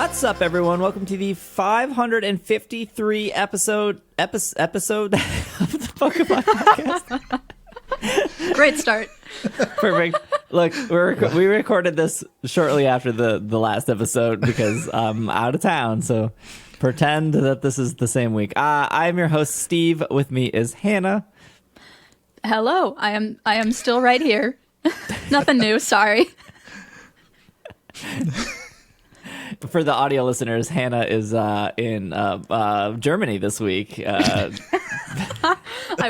What's up, everyone? Welcome to the 553 episode of the Pokemon Podcast. Great start. Perfect. Look, we recorded this shortly after the last episode because I'm out of town, so pretend that this is the same week. I'm your host, Steve. With me is Hannah. Hello. I am still right here. Nothing new. Sorry. For the audio listeners, Hannah is in Germany this week. I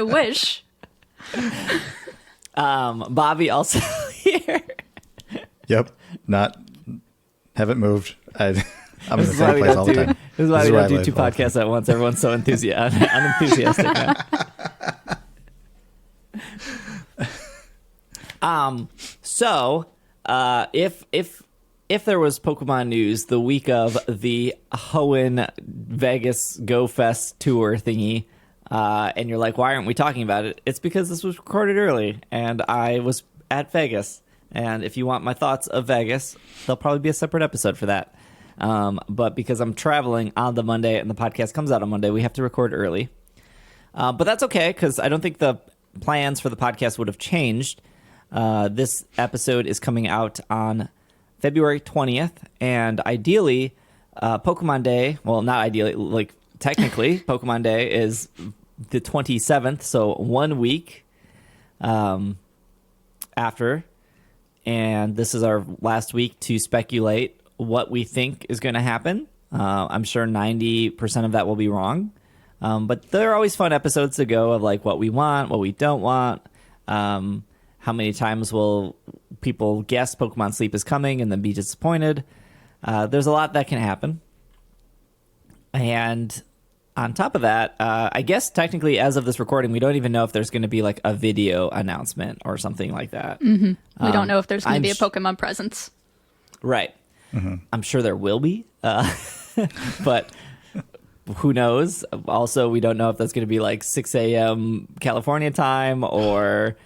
wish. Bobby also here. Yep, haven't moved. I'm in the This is same place all the time. This is why we where don't I do two live. podcasts at once. Everyone's so unenthusiastic now. So, if there was Pokemon news the week of the Hoenn Vegas Go Fest tour thingy, and you're like, why aren't we talking about it? It's because this was recorded early, and I was at Vegas. And if you want my thoughts of Vegas, there'll probably be a separate episode for that. But because I'm traveling on the Monday and the podcast comes out on Monday, we have to record early. But that's okay, because I don't think the plans for the podcast would have changed. This episode is coming out on February 20th, and ideally, Pokemon Day, well, not ideally, like technically, Pokemon Day is the 27th, so 1 week after, and this is our last week to speculate what we think is going to happen. I'm sure 90% of that will be wrong, but there are always fun episodes to go of like what we want, what we don't want. How many times will people guess Pokemon Sleep is coming and then be disappointed? There's a lot that can happen. And on top of that, I guess technically as of this recording, we don't even know if there's going to be like a video announcement or something like that. Mm-hmm. We don't know if there's going to be a sh- Pokemon presence. Right. I'm sure there will be. But who knows? Also, we don't know if that's going to be like 6 a.m. California time or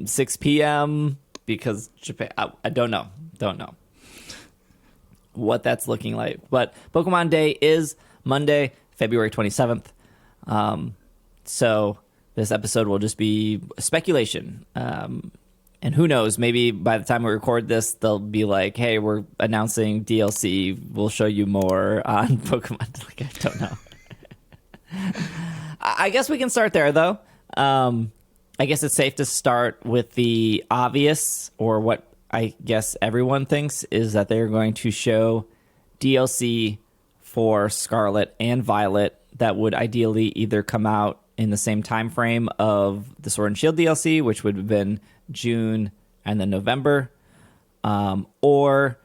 6 p.m. because Japan. I don't know. Don't know what that's looking like. But Pokemon Day is Monday, February 27th. So this episode will just be speculation. And who knows, maybe by the time we record this, they'll be like, hey, we're announcing DLC. We'll show you more on Pokemon. Like, I don't know. I guess we can start there, though. I guess it's safe to start with the obvious, or what I guess everyone thinks, is that they're going to show DLC for Scarlet and Violet that would ideally either come out in the same time frame of the Sword and Shield DLC, which would have been June and then November, or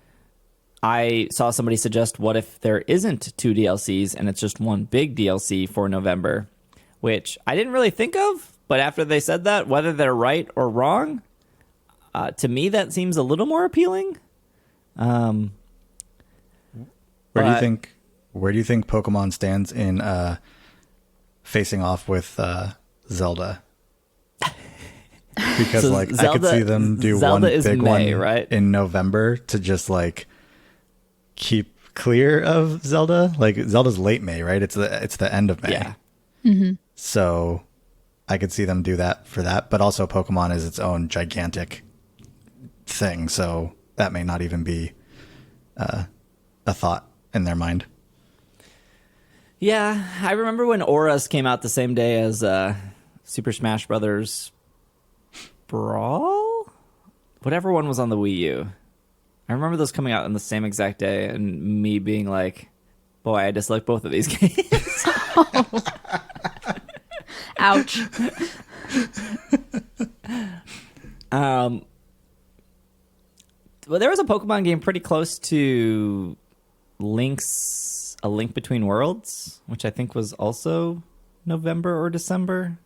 I saw somebody suggest, what if there isn't two DLCs and it's just one big DLC for November, which I didn't really think of. But after they said that, whether they're right or wrong, to me that seems a little more appealing. Where do you think Pokemon stands in facing off with Zelda? Because So like Zelda, I could see them do Zelda one is big May, one right? in November to just like keep clear of Zelda. Like Zelda's late May, right? It's the end of May. Yeah. Mm-hmm. So I could see them do that for that, but also Pokemon is its own gigantic thing, so that may not even be a thought in their mind. Yeah, I remember when Auras came out the same day as Super Smash Brothers Brawl? Whatever one was on the Wii U. I remember those coming out on the same exact day and me being like, boy, I dislike both of these games. Ouch. Well, there was a Pokemon game pretty close to A Link Between Worlds, which I think was also November or December.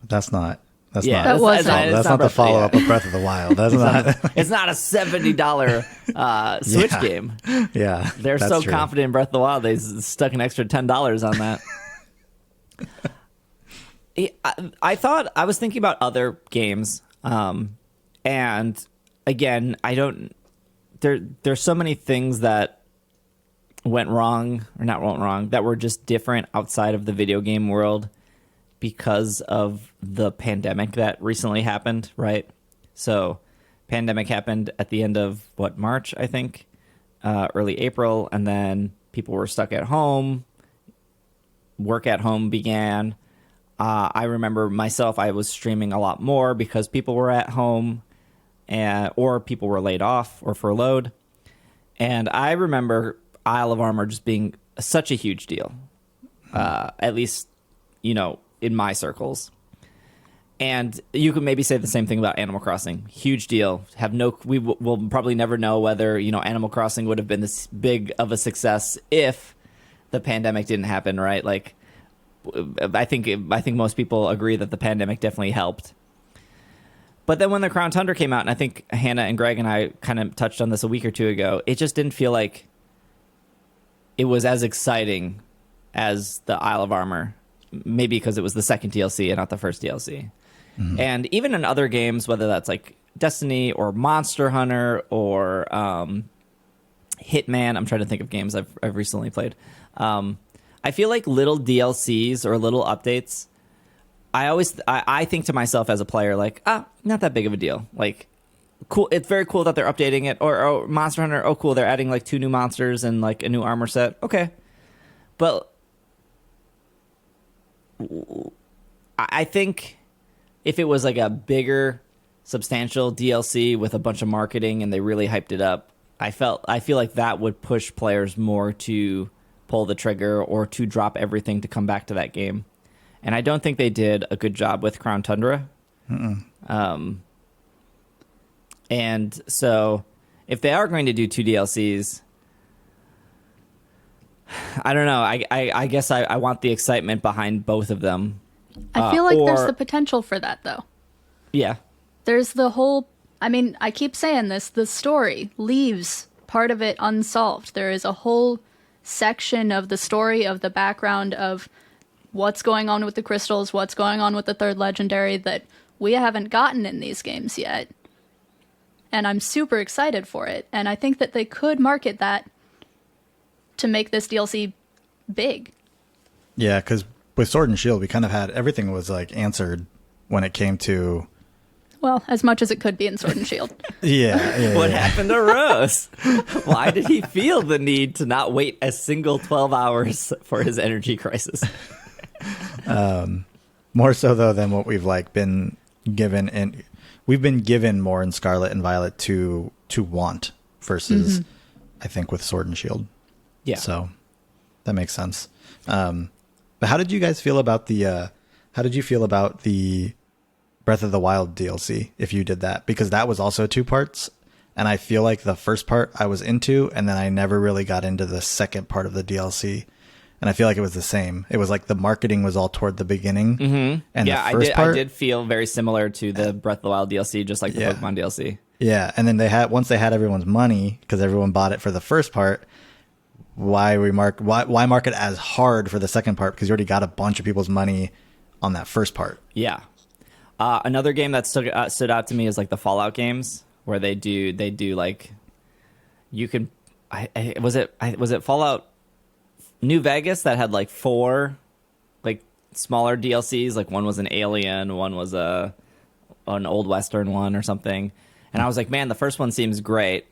That's not That wasn't. that's not the follow up of Breath of the Wild. That's not. It's not a $70 Switch Yeah. game. Yeah, They're that's so true. confident in Breath of the Wild, they stuck an extra $10 on that. I was thinking about other games, and again, I don't there's so many things that went wrong, or not went wrong, that were just different outside of the video game world because of the pandemic that recently happened, right? So pandemic happened at the end of March, I think, early April, and then people were stuck at home. Work at home began. I remember myself, I was streaming a lot more because people were at home, or people were laid off or furloughed. And I remember Isle of Armor just being such a huge deal, at least, in my circles. And you could maybe say the same thing about Animal Crossing. Huge deal. We will probably never know whether, Animal Crossing would have been this big of a success if the pandemic didn't happen, right? Like, I think most people agree that the pandemic definitely helped. But then when the Crown Tundra came out, and I think Hannah and Greg and I kind of touched on this a week or two ago, it just didn't feel like it was as exciting as the Isle of Armor. Maybe because it was the second DLC and not the first DLC. Mm-hmm. And even in other games, whether that's like Destiny or Monster Hunter or Hitman, I'm trying to think of games I've recently played. I feel like little DLCs or little updates, I think to myself as a player, like, not that big of a deal. Like, cool. It's very cool that they're updating it. Or Monster Hunter, oh, cool, they're adding like 2 new monsters and like a new armor set. Okay. But I think if it was like a bigger, substantial DLC with a bunch of marketing and they really hyped it up, I feel like that would push players more to pull the trigger or to drop everything to come back to that game. And I don't think they did a good job with Crown Tundra. And so if they are going to do 2 DLCs, I don't know. I guess I want the excitement behind both of them. I feel like there's the potential for that, though. Yeah. There's the whole... I mean, I keep saying this. The story leaves part of it unsolved. There is a whole section of the story, of the background of what's going on with the crystals, what's going on with the third legendary that we haven't gotten in these games yet. And I'm super excited for it. And I think that they could market that to make this DLC big. Yeah, because with Sword and Shield, we kind of had everything was like answered when it came to. Well, as much as it could be in Sword and Shield. Yeah. What happened to Rose? Why did he feel the need to not wait a single 12 hours for his energy crisis? More so though than what we've like been given, and we've been given more in Scarlet and Violet to want versus, I think, with Sword and Shield. Yeah. So that makes sense. But how did you guys feel about the Breath of the Wild DLC, if you did that? Because that was also 2 parts. And I feel like the first part I was into, and then I never really got into the second part of the DLC. And I feel like it was the same. It was like the marketing was all toward the beginning. Mm-hmm. And yeah, the first part, I did feel very similar to the Breath of the Wild DLC, just like the Pokemon DLC. Yeah, and then once they had everyone's money, because everyone bought it for the first part, why mark it as hard for the second part? Because you already got a bunch of people's money on that first part. Yeah. Another game that stood out to me is like the Fallout games, where they do like, you can, was it Fallout New Vegas that had like 4 like smaller DLCs? Like one was an alien, one was an old Western one or something. And I was like, man, the first one seems great.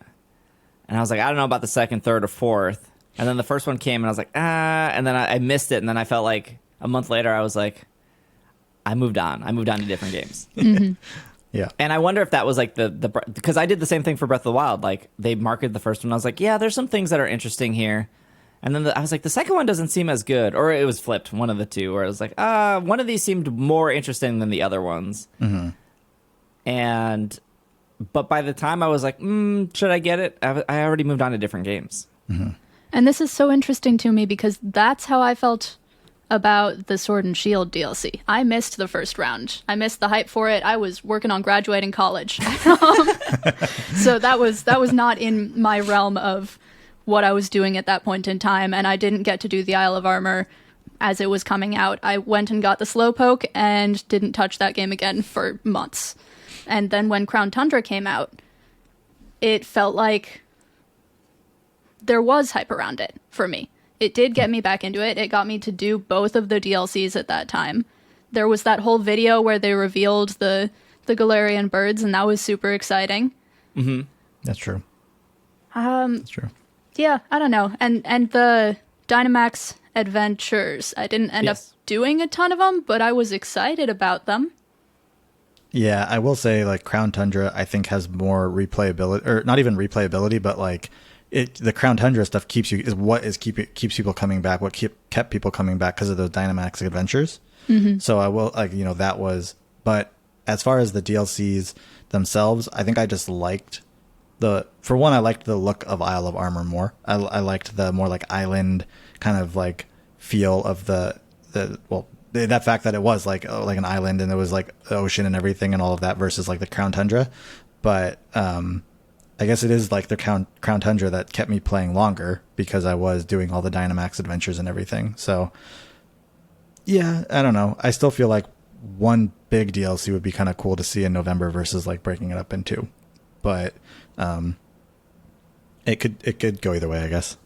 And I was like, I don't know about the second, third, or fourth. And then the first one came, and I was like, and then I missed it. And then I felt like a month later, I was like, I moved on. I moved on to different games. Mm-hmm. Yeah. And I wonder if that was like because I did the same thing for Breath of the Wild. Like, they marketed the first one. I was like, yeah, there's some things that are interesting here. And then I was like, the second one doesn't seem as good. Or it was flipped, one of the two, where I was like, one of these seemed more interesting than the other ones. Mm-hmm. But by the time I was like, should I get it? I already moved on to different games. Mm-hmm. And this is so interesting to me because that's how I felt about the Sword and Shield DLC. I missed the first round. I missed the hype for it. I was working on graduating college. So that was not in my realm of what I was doing at that point in time, and I didn't get to do the Isle of Armor as it was coming out. I went and got the Slowpoke and didn't touch that game again for months. And then when Crown Tundra came out, it felt like there was hype around it for me. It did get me back into it. It got me to do both of the DLCs at that time. There was that whole video where they revealed the Galarian birds, and that was super exciting. Mm-hmm. That's true. That's true. Yeah, I don't know. And the Dynamax adventures, I didn't end up doing a ton of them, but I was excited about them. Yeah, I will say, like, Crown Tundra, I think, has more replayability, or not even replayability, but like the Crown Tundra stuff keeps people coming back. What kept people coming back because of those Dynamax adventures. Mm-hmm. So I will, like, that was. But as far as the DLCs themselves, I think I just liked for one, I liked the look of Isle of Armor more. I liked the more like island kind of like feel of that fact that it was like an island and it was like ocean and everything and all of that versus like the Crown Tundra. But I guess it is like the Crown Tundra that kept me playing longer because I was doing all the Dynamax adventures and everything. So yeah, I don't know. I still feel like one big DLC would be kind of cool to see in November versus like breaking it up in two. But it could go either way, I guess.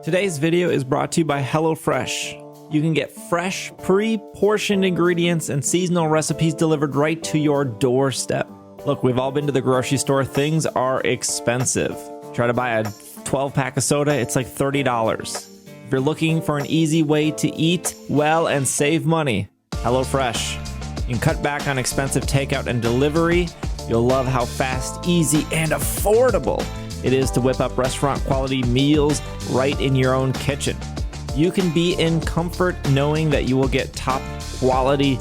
Today's video is brought to you by HelloFresh. You can get fresh, pre-portioned ingredients and seasonal recipes delivered right to your doorstep. Look, we've all been to the grocery store. Things are expensive. Try to buy a 12-pack of soda, it's like $30. If you're looking for an easy way to eat well and save money, HelloFresh. You can cut back on expensive takeout and delivery. You'll love how fast, easy, and affordable it is to whip up restaurant-quality meals right in your own kitchen. You can be in comfort knowing that you will get top-quality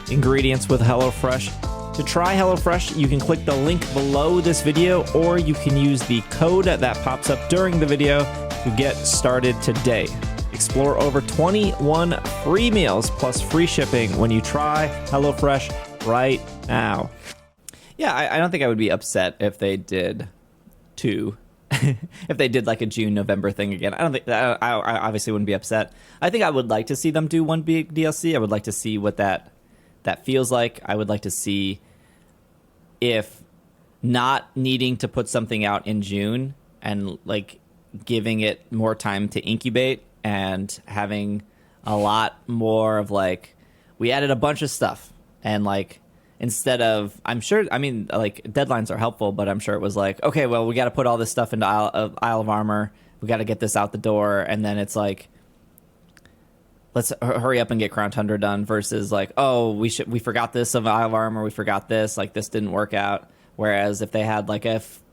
ingredients with HelloFresh. To try HelloFresh, you can click the link below this video, or you can use the code that pops up during the video to get started today. Explore over 21 free meals plus free shipping when you try HelloFresh right now. Yeah, I don't think I would be upset if they did if they did like a June, November thing again. I don't think I obviously wouldn't be upset. I think I would like to see them do one big DLC. I would like to see what that feels like. I would like to see if not needing to put something out in June and like giving it more time to incubate and having a lot more of like, we added a bunch of stuff and like, instead of, I'm sure, I mean, like, deadlines are helpful, but I'm sure it was like, okay, well, we got to put all this stuff into Isle of Armor. We got to get this out the door. And then it's like, let's hurry up and get Crown Tundra done versus like, oh, we forgot this of Isle of Armor. We forgot this. Like, this didn't work out. Whereas if they had like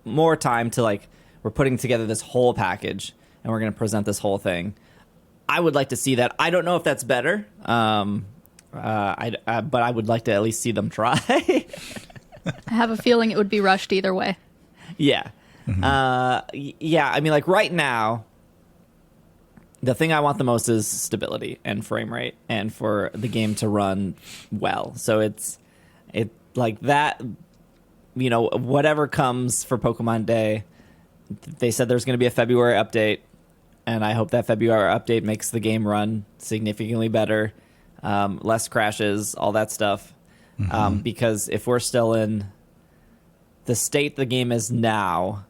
more time to like, we're putting together this whole package and we're going to present this whole thing. I would like to see that. I don't know if that's better. But I would like to at least see them try. I have a feeling it would be rushed either way. Yeah. Mm-hmm. Yeah, I mean, like, right now, the thing I want the most is stability and frame rate and for the game to run well. So it like that, you know, whatever comes for Pokemon Day, they said there's going to be a February update, and I hope that February update makes the game run significantly better. Less crashes, all that stuff. Mm-hmm. Because if we're still in the state the game is now,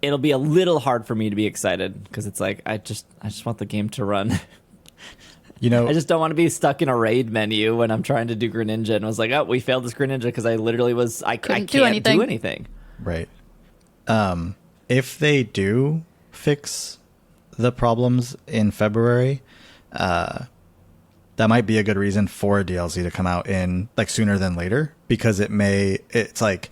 it'll be a little hard for me to be excited because it's like I just want the game to run. You know, I just don't want to be stuck in a raid menu when I'm trying to do Greninja and was like, oh, we failed this Greninja because I literally was I can't do anything. Right. If they do fix the problems in February, that might be a good reason for a DLC to come out in like sooner than later, because it's like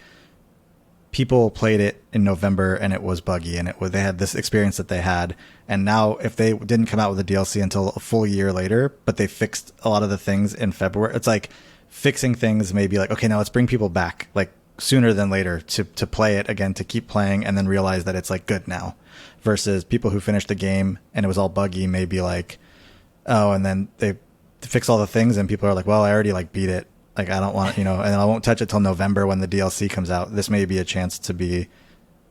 people played it in November and it was buggy and they had this experience that they had, and now if they didn't come out with a DLC until a full year later, but they fixed a lot of the things in February, it's like fixing things may be like, okay, now let's bring people back like sooner than later to play it again, to keep playing and then realize that it's like good now. Versus people who finished the game and it was all buggy may be like, oh, and then they fix all the things and people are like, well, I already like beat it. Like, I don't want, and I won't touch it till November when the DLC comes out. This may be a chance to be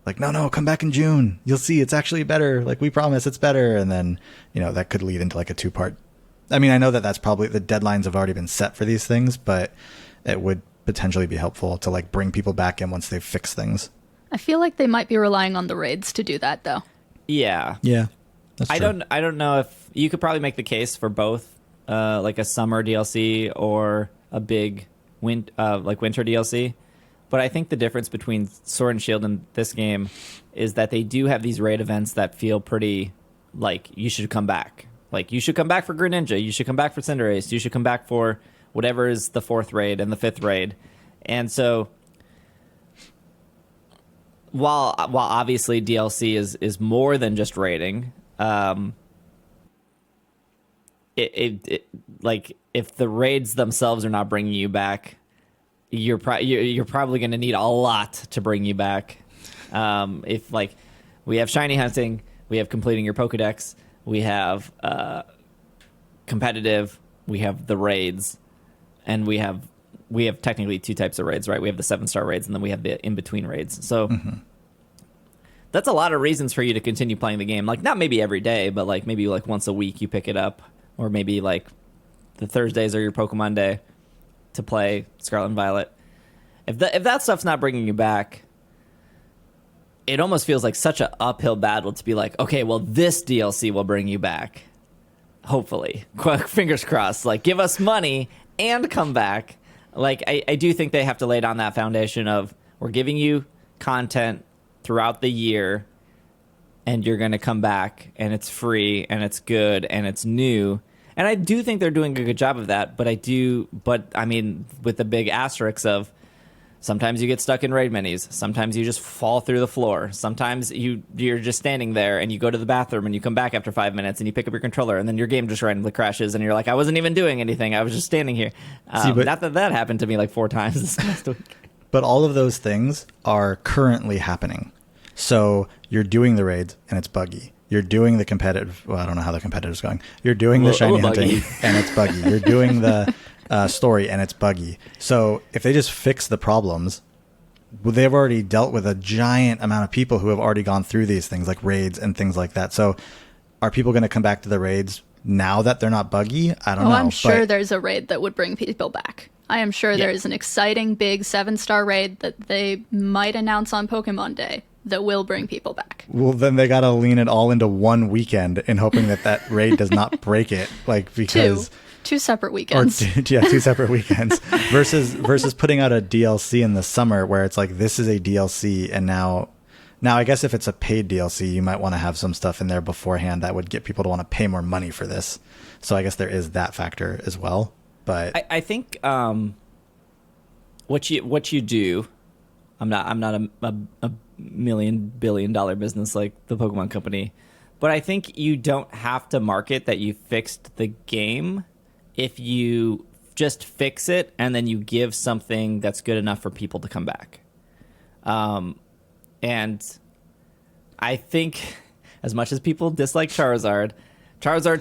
like, no, come back in June. You'll see it's actually better. Like, we promise it's better. And then, that could lead into like a 2-part. I mean, I know that's probably the deadlines have already been set for these things, but it would potentially be helpful to like bring people back in once they've fixed things. I feel like they might be relying on the raids to do that, though. Yeah. Yeah. That's true. I don't know if you could probably make the case for both, like a summer DLC or a big winter DLC. But I think the difference between Sword and Shield and this game is that they do have these raid events that feel pretty like you should come back. Like, you should come back for Greninja. You should come back for Cinderace. You should come back for whatever is the 4th raid and the 5th raid. And so, while obviously DLC is more than just raiding, like, if the raids themselves are not bringing you back, you're probably going to need a lot to bring you back. If, like, we have shiny hunting, we have completing your Pokedex, we have competitive, we have the raids, and we have technically 2 types of raids, right? We have the 7-star raids, and then we have the in-between raids. So that's a lot of reasons for you to continue playing the game. Like, not maybe every day, but like maybe like once a week you pick it up, or maybe like the Thursdays are your Pokemon Day to play Scarlet and Violet. If that stuff's not bringing you back, it almost feels like such an uphill battle to be like, okay, well, this DLC will bring you back. Hopefully. Fingers crossed. Like, give us money and come back. Like, I do think they have to lay down that foundation of, we're giving you content throughout the year, and you're going to come back, and it's free, and it's good, and it's new. And I do think they're doing a good job of that, but I mean, with the big asterisks of, sometimes you get stuck in raid minis. Sometimes you just fall through the floor. Sometimes you're just standing there and you go to the bathroom and you come back after 5 minutes and you pick up your controller and then your game just randomly crashes and you're like, I wasn't even doing anything. I was just standing here. Not that happened to me like 4 times this past week. But all of those things are currently happening. So you're doing the raids and it's buggy. You're doing the competitive. Well, I don't know how the competitive's going. You're doing the shiny hunting and it's buggy. You're doing the story and it's buggy. So if they just fix the problems, they've already dealt with a giant amount of people who have already gone through these things like raids and things like that. So are people going to come back to the raids now that they're not buggy? I don't know. I'm sure there's a raid that would bring people back. I am sure there's an exciting big 7-star raid that they might announce on Pokemon Day that will bring people back. Well, then they got to lean it all into one weekend and hoping that raid does not break it. Like, because two separate weekends. 2 separate weekends versus putting out a DLC in the summer where it's like, this is a DLC. And now I guess if it's a paid DLC, you might want to have some stuff in there beforehand that would get people to want to pay more money for this. So I guess there is that factor as well. But I think what you do, I'm not a $1 billion business like the Pokemon Company, but I think you don't have to market that you fixed the game if you just fix it and then you give something that's good enough for people to come back. And I think as much as people dislike Charizard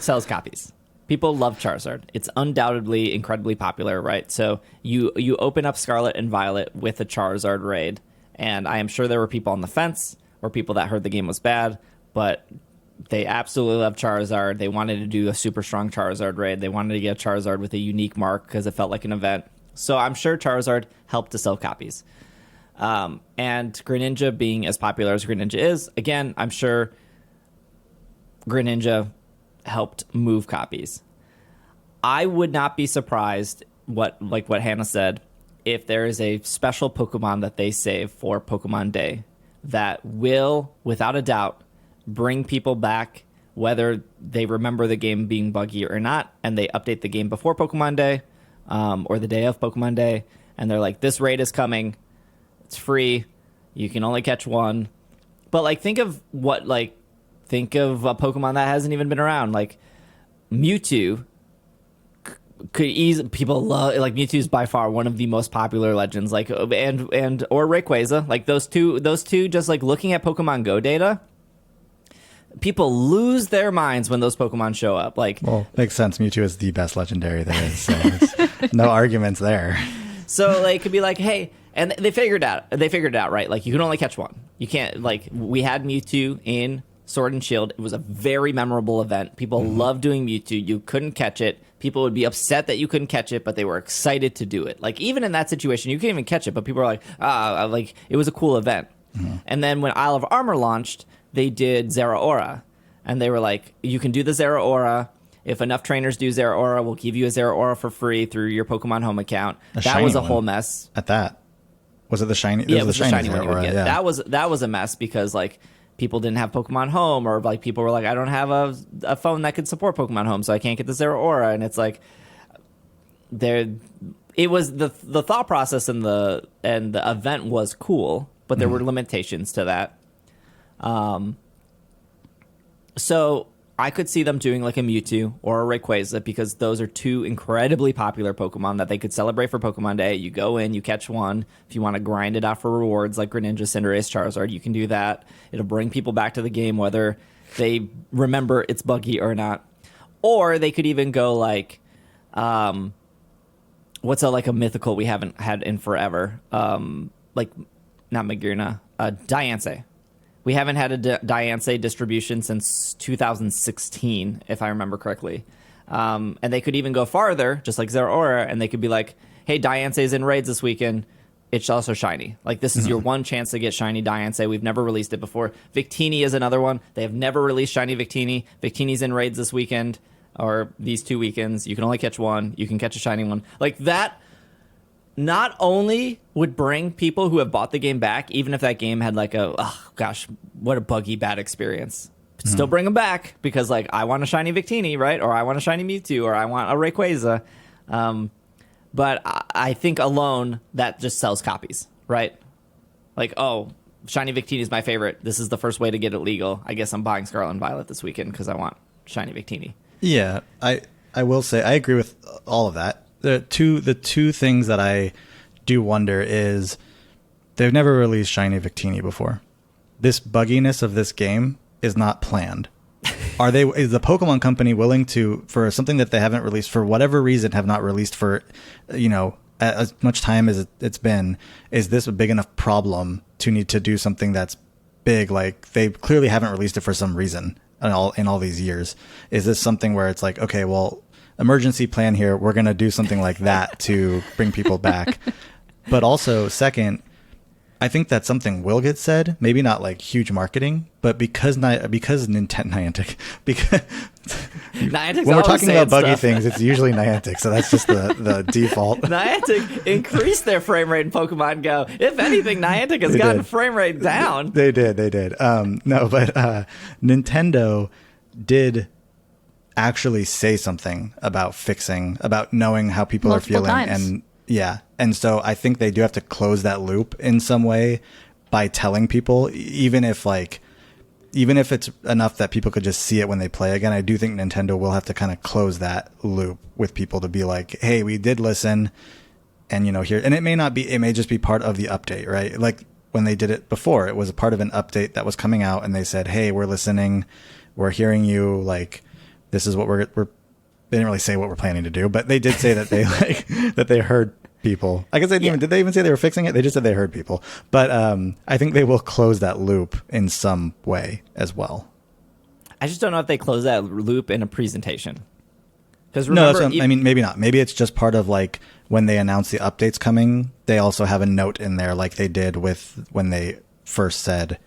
sells copies. People love Charizard. It's undoubtedly incredibly popular, right? So you open up Scarlet and Violet with a Charizard raid, and I am sure there were people on the fence or people that heard the game was bad, but they absolutely love Charizard. They wanted to do a super strong Charizard raid. They wanted to get a Charizard with a unique mark because it felt like an event. So I'm sure Charizard helped to sell copies. And Greninja being as popular as Greninja is, again, I'm sure Greninja helped move copies. I would not be surprised what Hannah said, if there is a special Pokemon that they save for Pokemon Day that will, without a doubt, bring people back, whether they remember the game being buggy or not, and they update the game before Pokemon Day, or the day of Pokemon Day, and they're like, this raid is coming, it's free, you can only catch one. But like, think of a Pokemon that hasn't even been around, like Mewtwo. Could easily, people love, like, Mewtwo is by far one of the most popular legends, like, or Rayquaza, like those two, just like looking at Pokemon Go data, people lose their minds when those Pokemon show up. Like, well, makes sense. Mewtwo is the best legendary there is, so no arguments there. So like, it could be like, hey, and they figured it out, right? Like, you can only catch one. You can't, like, we had Mewtwo in Sword and Shield. It was a very memorable event. People loved doing Mewtwo. You couldn't catch it. People would be upset that you couldn't catch it, but they were excited to do it. Like, even in that situation, you can't even catch it, but people are like, like, it was a cool event. And then when Isle of Armor launched, they did Zeraora. And they were like, you can do the Zeraora. If enough trainers do Zeraora, we'll give you a Zeraora for free through your Pokemon Home account. That was a whole mess. At that. Was it the shiny? Yeah, it was the shiny one you would get. Yeah. That was a mess because like people didn't have Pokemon Home, or like people were like, I don't have a phone that could support Pokemon Home, so I can't get the Zeraora. And it's like it was the thought process and the event was cool, but there were limitations to that. So I could see them doing like a Mewtwo or a Rayquaza because those are two incredibly popular Pokemon that they could celebrate for Pokemon Day. You go in, you catch one. If you want to grind it out for rewards like Greninja, Cinderace, Charizard, you can do that. It'll bring people back to the game whether they remember it's buggy or not. Or they could even go like, what's like a mythical we haven't had in forever? Like, not Magearna, Diancie. We haven't had a Diancie distribution since 2016, if I remember correctly. And they could even go farther, just like Zeraora, and they could be like, hey, Diancie's in raids this weekend. It's also shiny. Like, this is your one chance to get shiny Diancie. We've never released it before. Victini is another one. They have never released shiny Victini. Victini's in raids this weekend, or these 2 weekends. You can only catch one. You can catch a shiny one. Like, that not only would bring people who have bought the game back, even if that game had like oh gosh, what a buggy bad experience. Still bring them back because like I want a shiny Victini, right? Or I want a shiny Mewtwo, or I want a Rayquaza. But I think alone that just sells copies, right? Like, oh, shiny Victini is my favorite. This is the first way to get it legal. I guess I'm buying Scarlet and Violet this weekend because I want shiny Victini. Yeah, I will say I agree with all of that. The two things that I do wonder is they've never released shiny Victini before. This bugginess of this game is not planned. Is the Pokemon Company willing to, for something that they haven't released for whatever reason, have not released for, as much time as it's been, is this a big enough problem to need to do something that's big? Like they clearly haven't released it for some reason in all these years. Is this something where it's like, okay, well, emergency plan here, we're going to do something like that to bring people back. But also, second, I think that something will get said, maybe not like huge marketing, but because Niantic, because Niantic's when we're talking about buggy stuff. things, it's usually Niantic, so that's just the default. Niantic increased their frame rate in Pokemon Go. If anything, Niantic has gotten frame rate down. They did. No, but Nintendo did actually say something about knowing how people Multiple are feeling times. and so I think they do have to close that loop in some way by telling people, even if it's enough that people could just see it when they play again. I do think Nintendo will have to kind of close that loop with people to be like, hey, we did listen, and here, and it may just be part of the update, right? Like when they did it before, it was a part of an update that was coming out and they said, hey, we're listening, we're hearing you, like this is what we're they didn't really say what we're planning to do, but they did say that they that they heard people. I guess did they even say they were fixing it? They just said they heard people. But I think they will close that loop in some way as well. I just don't know if they close that loop in a presentation. Because maybe not. Maybe it's just part of like when they announce the updates coming, they also have a note in there like they did with when they first said,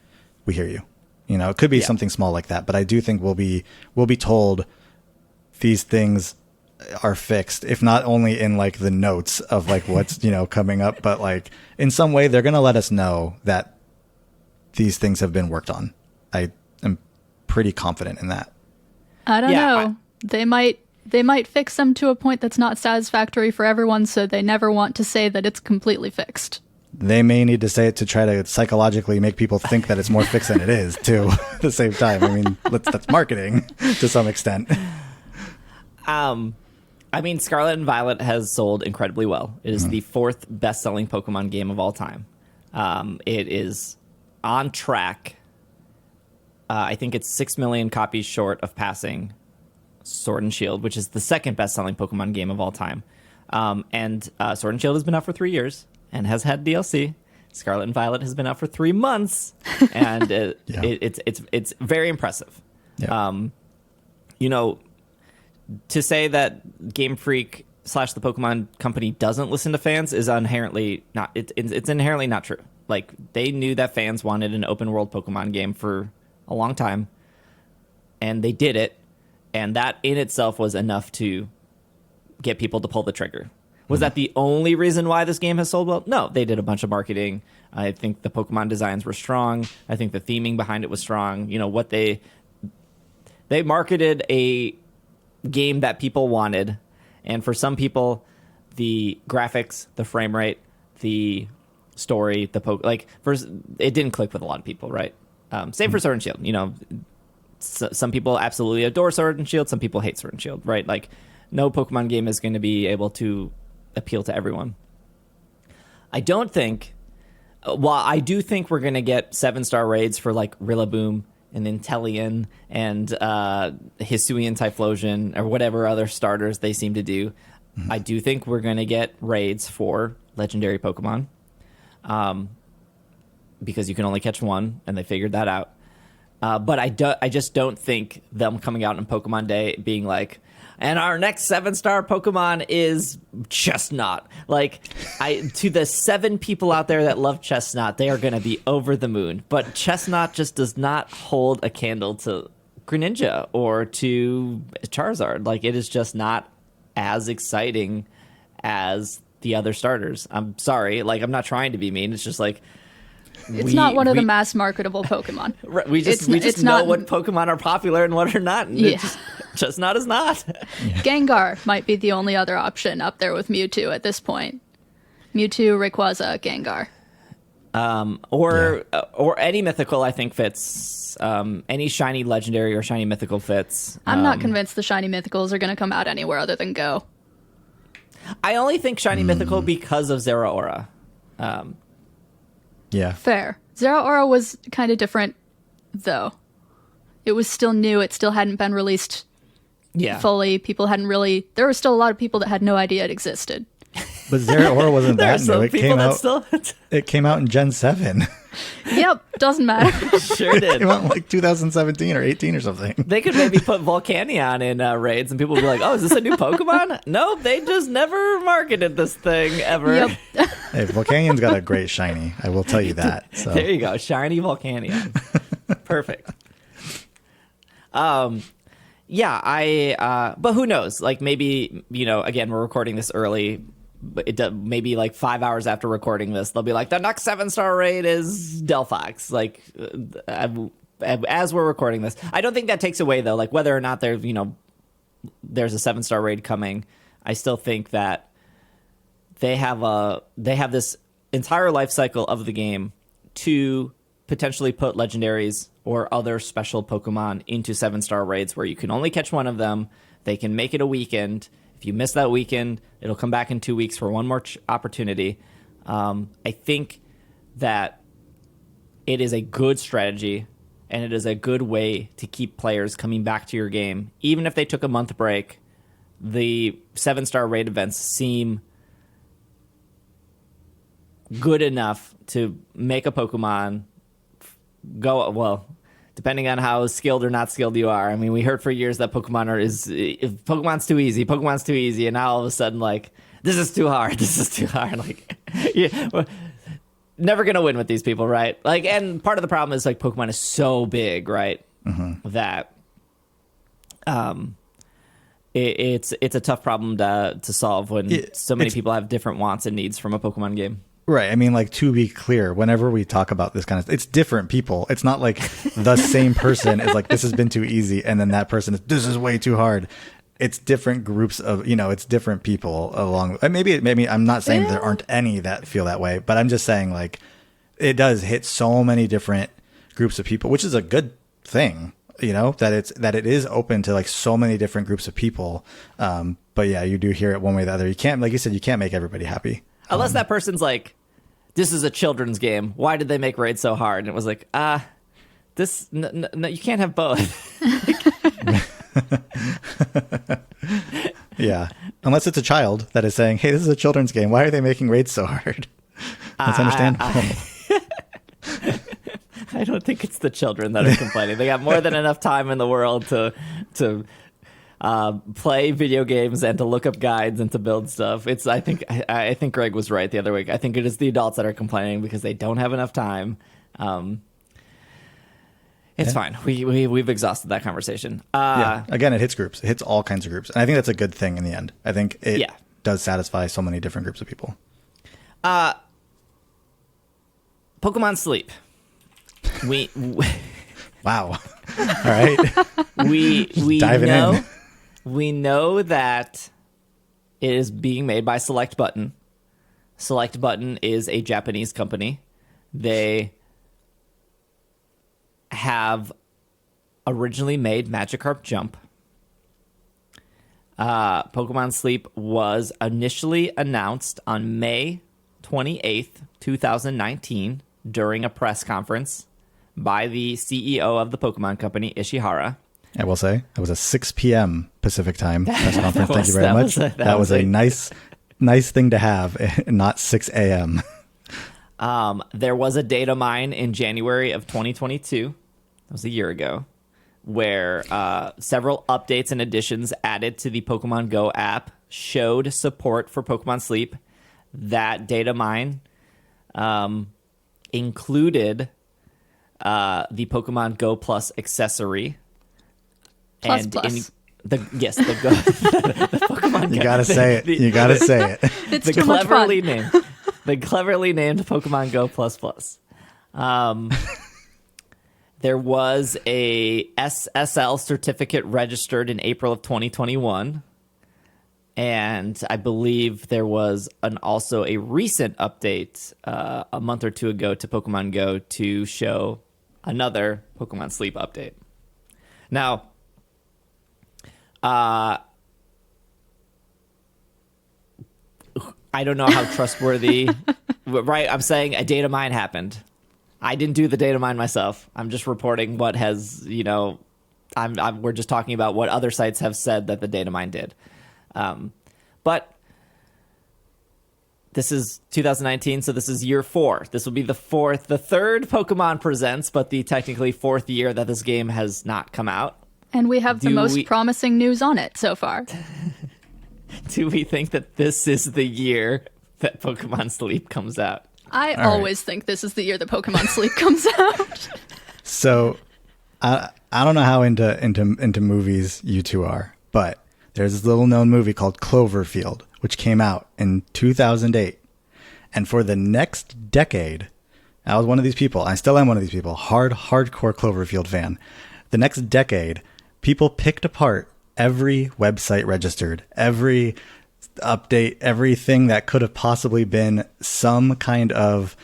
we hear you. It could be something small like that, but I do think we'll be told these things are fixed, if not only in like the notes of like what's coming up, but like in some way they're going to let us know that these things have been worked on. I am pretty confident in that. I don't know. They might fix them to a point that's not satisfactory for everyone, so they never want to say that it's completely fixed. They may need to say it to try to psychologically make people think that it's more fixed than it is, too, at the same time. I mean, that's marketing to some extent. I mean, Scarlet and Violet has sold incredibly well. It is the 4th best-selling Pokemon game of all time. It is on track. I think it's 6 million copies short of passing Sword and Shield, which is the 2nd best-selling Pokemon game of all time. And Sword and Shield has been out for 3 years and has had DLC. Scarlet and Violet has been out for 3 months, and it's very impressive. Yeah. To say that Game Freak / the Pokemon Company doesn't listen to fans is inherently not. It's inherently not true. Like, they knew that fans wanted an open world Pokemon game for a long time, and they did it, and that in itself was enough to get people to pull the trigger. Was that the only reason why this game has sold well? No, they did a bunch of marketing. I think the Pokemon designs were strong. I think the theming behind it was strong. You know, what they marketed a game that people wanted, and for some people, the graphics, the frame rate, the story, first, it didn't click with a lot of people, right? Same for Sword and Shield. You know, some people absolutely adore Sword and Shield. Some people hate Sword and Shield, right? Like, no Pokemon game is going to be able to appeal to everyone. I don't think. While I do think we're going to get 7-star raids for like Rillaboom and Inteleon and Hisuian Typhlosion or whatever other starters they seem to do, I do think we're going to get raids for legendary Pokemon, because you can only catch one, and they figured that out. But I just don't think them coming out on Pokemon Day being like, and our next 7-star Pokemon is Chestnut. Like, to the 7 people out there that love Chestnut, they are going to be over the moon. But Chestnut just does not hold a candle to Greninja or to Charizard. Like, it is just not as exciting as the other starters. I'm sorry. Like, I'm not trying to be mean. It's just like, it's not one of the mass marketable Pokemon. We just know what Pokemon are popular and what are not. And Yeah. Chestnut is not. Gengar might be the only other option up there with Mewtwo at this point. Mewtwo, Rayquaza, Gengar. Or any mythical, I think, fits. Any shiny legendary or shiny mythical fits. I'm not convinced the shiny mythicals are going to come out anywhere other than Go. I only think shiny mythical because of Zeraora. Yeah. Fair. Zeraora was kind of different, though. It was still new. It still hadn't been released fully. People hadn't really... There were still a lot of people that had no idea it existed. But Zeraora wasn't that new. It came out in Gen 7. Yep, doesn't matter. Sure It did. came out in like 2017 or 18 or something. They could maybe put Volcanion in raids, and people would be like, oh, is this a new Pokemon? Nope, they just never marketed this thing ever. Yep. Hey, Volcanion's got a great shiny. I will tell you that. So. There you go. Shiny Volcanion. Perfect. But who knows? Like, maybe, you know, again, we're recording this early, but maybe like 5 hours after recording this, they'll be like, the next 7-star raid is Delphox. Like, as we're recording this, I don't think that takes away, though, like, whether or not there's a 7-star raid coming. I still think that they have this entire life cycle of the game to potentially put legendaries or other special Pokemon into 7-star raids where you can only catch one of them. They can make it a weekend. If you miss that weekend, it'll come back in 2 weeks for one more opportunity. I think that it is a good strategy, and it is a good way to keep players coming back to your game. Even if they took a month break, the 7-star raid events seem good enough to make a Pokemon go, well, depending on how skilled or not skilled you are. I mean, we heard for years that Pokemon's too easy, and now all of a sudden, like, this is too hard. Like, we're never gonna win with these people, right? Like, and part of the problem is, like, Pokemon is so big, right? Mm-hmm. That it's a tough problem to solve when so many people have different wants and needs from a Pokemon game. Right. I mean, like, to be clear, whenever we talk about this kind of, it's different people. It's not like the same person is like, this has been too easy, and then that person is, this is way too hard. It's different groups of, it's different people along. Maybe I'm not saying there aren't any that feel that way, but I'm just saying, like, it does hit so many different groups of people, which is a good thing, that it is open to, like, so many different groups of people. But yeah, you do hear it one way or the other. You can't, like you said, you can't make everybody happy. Unless that person's like, this is a children's game. Why did they make raids so hard? And it was like, no, you can't have both. Yeah. Unless it's a child that is saying, hey, this is a children's game. Why are they making raids so hard? That's understandable. I don't think it's the children that are complaining. They got more than enough time in the world to play video games and to look up guides and to build stuff. I think Greg was right the other week. I think it is the adults that are complaining because they don't have enough time. It's fine. We've exhausted that conversation. Again, it hits groups. It hits all kinds of groups. And I think that's a good thing in the end. I think it does satisfy so many different groups of people. Pokemon Sleep. Wow. All right. We Diving know in. we know that it is being made by Select Button. Select Button is a Japanese company. They have originally made Magikarp Jump. Pokemon Sleep was initially announced on May 28th, 2019, during a press conference by the CEO of the Pokemon Company, Ishihara. I will say it was a 6 p.m. Pacific time press conference. Thank you very much. That was a nice thing to have, not 6 a.m. There was a data mine in January of 2022. That was a year ago, where several updates and additions added to the Pokemon Go app showed support for Pokemon Sleep. That data mine included the Pokemon Go Plus accessory. Plus. The Pokemon. You gotta say it. You gotta say it. It's too much fun. The cleverly named Pokemon Go Plus Plus. There was a SSL certificate registered in April of 2021. And I believe there was also a recent update a month or two ago to Pokemon Go to show another Pokemon Sleep update. Now, I don't know how trustworthy, right? I'm saying a data mine happened. I didn't do the data mine myself. I'm just reporting what has, we're just talking about what other sites have said that the data mine did. But this is 2019, so this is year 4. This will be the third Pokemon Presents, but the technically 4th year that this game has not come out. And we have the most promising news on it so far. Do we think that this is the year that Pokemon Sleep comes out? I always think this is the year that Pokemon Sleep comes out. So, I don't know how into movies you two are, but there's this little known movie called Cloverfield, which came out in 2008. And for the next decade, I was one of these people. I still am one of these people. Hardcore Cloverfield fan. The next decade, people picked apart every website registered, every update, everything that could have possibly been some kind of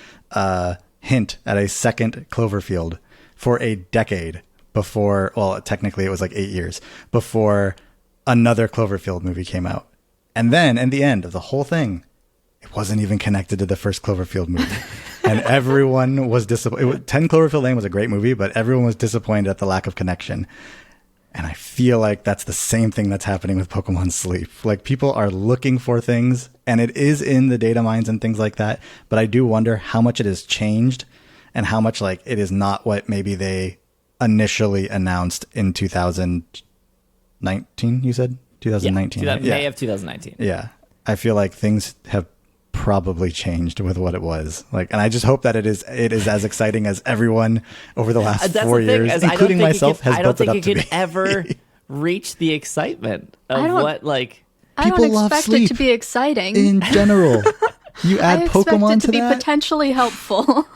hint at a second Cloverfield for a decade before, well, technically it was like 8 years before another Cloverfield movie came out. And then in the end of the whole thing, it wasn't even connected to the first Cloverfield movie. And everyone was disappointed. 10 Cloverfield Lane was a great movie, but everyone was disappointed at the lack of connection. And I feel like that's the same thing that's happening with Pokemon Sleep. Like, people are looking for things, and it is in the data mines and things like that. But I do wonder how much it has changed and how much, like, it is not what maybe they initially announced in 2019, you said? 2019. Yeah, May of 2019. Yeah. I feel like things have probably changed with what it was like, and I just hope that it is as exciting as everyone over the last 4 years, including myself, has built it up to be. I don't think it could ever reach the excitement of what, like, I don't expect it to be exciting in general. You add Pokemon to that, be potentially helpful.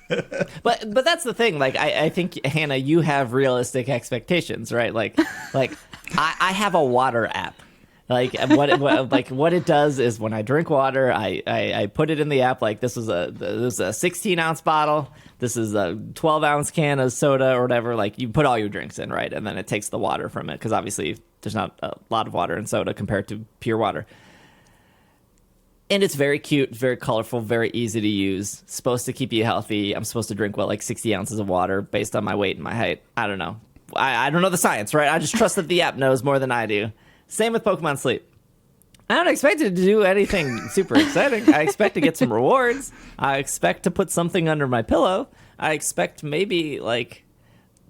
But that's the thing. Like, I think, Hannah, you have realistic expectations, right? Like I have a water app. Like, what it does is when I drink water, I put it in the app. Like, this is a 16-ounce bottle. This is a 12-ounce can of soda or whatever. Like, you put all your drinks in, right? And then it takes the water from it, because obviously there's not a lot of water in soda compared to pure water. And it's very cute, very colorful, very easy to use. Supposed to keep you healthy. I'm supposed to drink, 60 ounces of water based on my weight and my height. I don't know. I don't know the science, right? I just trust that the app knows more than I do. Same with Pokemon Sleep. I don't expect it to do anything super exciting. I expect to get some rewards. I expect to put something under my pillow. I expect maybe,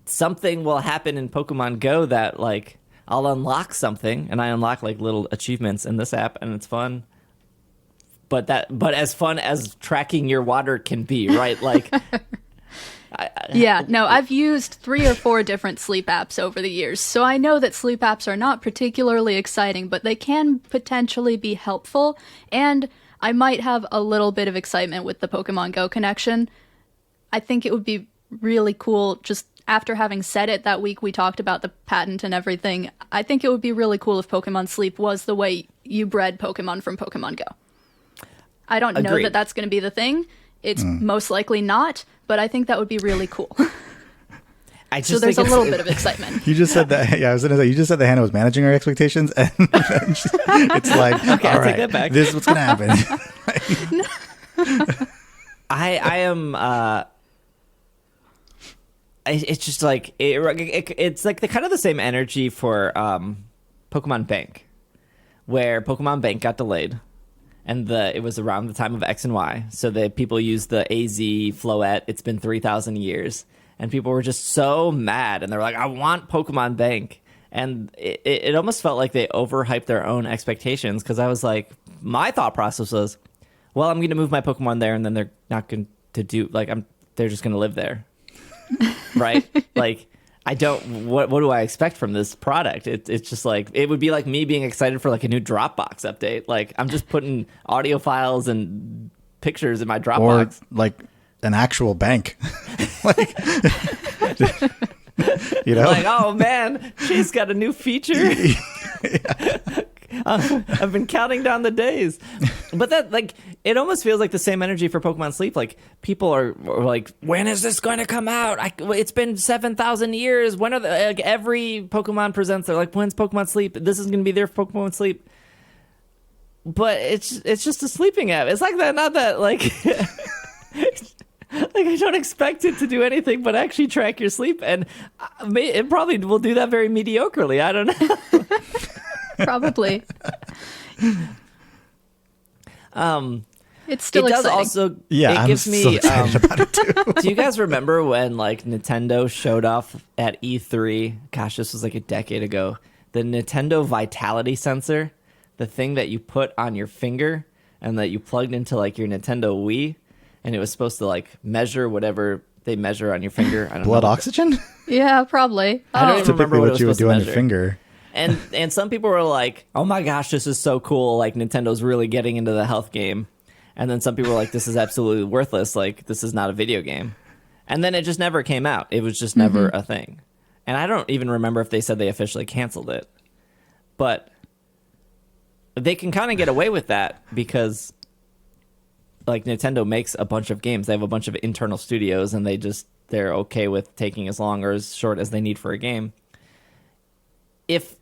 something will happen in Pokemon Go that, I'll unlock something, and I unlock like little achievements in this app, and it's fun. But as fun as tracking your water can be, right? Like, Yeah, no, I've used 3 or 4 different sleep apps over the years, so I know that sleep apps are not particularly exciting, but they can potentially be helpful, and I might have a little bit of excitement with the Pokemon Go connection. I think it would be really cool, just after having said it that week we talked about the patent and everything, I think it would be really cool if Pokemon Sleep was the way you bred Pokemon from Pokemon Go. I don't know that that's going to be the thing. It's most likely not, but I think that would be really cool. So there's a little bit of excitement. You just said that. Yeah, I was going to say, you just said that Hannah was managing her expectations, and it's like, okay, all I'll right, take that back. this is what's going to happen. I am. It's just like it's like the kind of the same energy for Pokemon Bank, where Pokemon Bank got delayed, and it was around the time of X and Y, so the people used the AZ Floette. It's been 3,000 years, and people were just so mad, and they were like, "I want Pokemon Bank," and it almost felt like they overhyped their own expectations, because I was like, my thought process was, well, I'm going to move my Pokemon there, and then they're not going to do like they're just going to live there. Right? Like, I don't, what do I expect from this product? It's just like, it would be like me being excited for like a new Dropbox update. Like, I'm just putting audio files and pictures in my Dropbox. Or like an actual bank. Like, you know? Like, oh man, she's got a new feature. I've been counting down the days. But that, like, it almost feels like the same energy for Pokemon Sleep. Like, people are like, when is this going to come out? It's been 7,000 years. When are like, every Pokemon presents, they're like, when's Pokemon Sleep? This is going to be there for Pokemon Sleep. But it's just a sleeping app. It's like that, not that, like, like, I don't expect it to do anything but actually track your sleep. And it probably will do that very mediocrely. I don't know. Probably. It's still it does exciting. also Yeah, it gives I'm me so excited about it too. do you guys remember when like Nintendo showed off at E3? Gosh, this was like a decade ago. The Nintendo Vitality sensor, the thing that you put on your finger and that you plugged into like your Nintendo Wii, and it was supposed to like measure whatever they measure on your finger. I don't Blood know. oxygen? Yeah, probably. I don't even remember Typically what it what was you would supposed to do on your measure. finger. And some people were like, "Oh my gosh, this is so cool! Like Nintendo's really getting into the health game." And then some people were like, "This is absolutely worthless! Like this is not a video game." And then it just never came out. It was just never a thing. And I don't even remember if they said they officially canceled it. But they can kind of get away with that because, like, Nintendo makes a bunch of games. They have a bunch of internal studios, and they're okay with taking as long or as short as they need for a game. If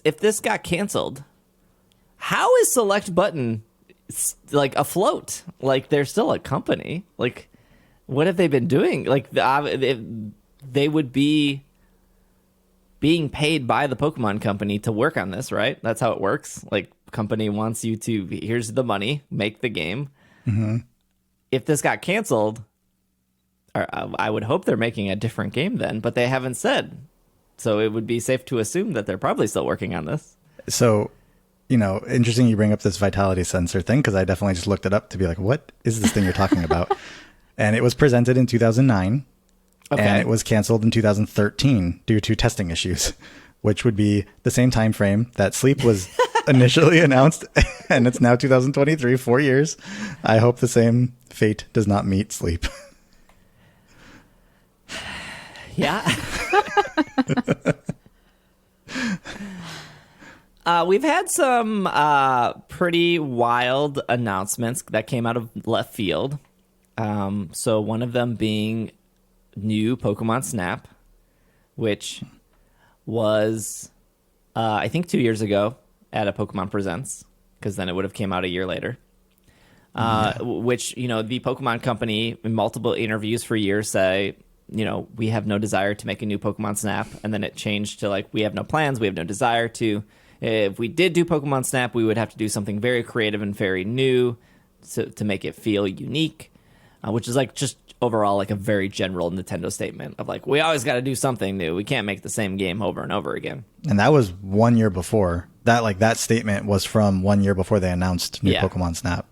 this got canceled, how is Select Button like afloat? Like, they're still a company. Like, what have they been doing? Like, they would be being paid by the Pokemon company to work on this, right? That's how it works. Like, company wants you to, here's the money, make the game. Mm-hmm. If this got canceled, I would hope they're making a different game then, but they haven't said. So it would be safe to assume that they're probably still working on this. So, you know, interesting you bring up this vitality sensor thing, because I definitely just looked it up to be like, what is this thing you're talking about? And it was presented in 2009, and it was canceled in 2013 due to testing issues, which would be the same time frame that Sleep was initially announced, and it's now 2023, 4 years. I hope the same fate does not meet Sleep. Yeah. We've had some pretty wild announcements that came out of left field. So one of them being new Pokemon Snap, which was, I think 2 years ago at a Pokemon Presents, because then it would have came out a year later. Which, you know, the Pokemon Company in multiple interviews for years say, you know, we have no desire to make a new Pokemon Snap. And then it changed to like, we have no plans, we have no desire to. If we did do Pokemon Snap, we would have to do something very creative and very new to make it feel unique, which is like just overall like a very general Nintendo statement of like, we always got to do something new. We can't make the same game over and over again. And that was 1 year before. That statement was from 1 year before they announced new Pokemon Snap.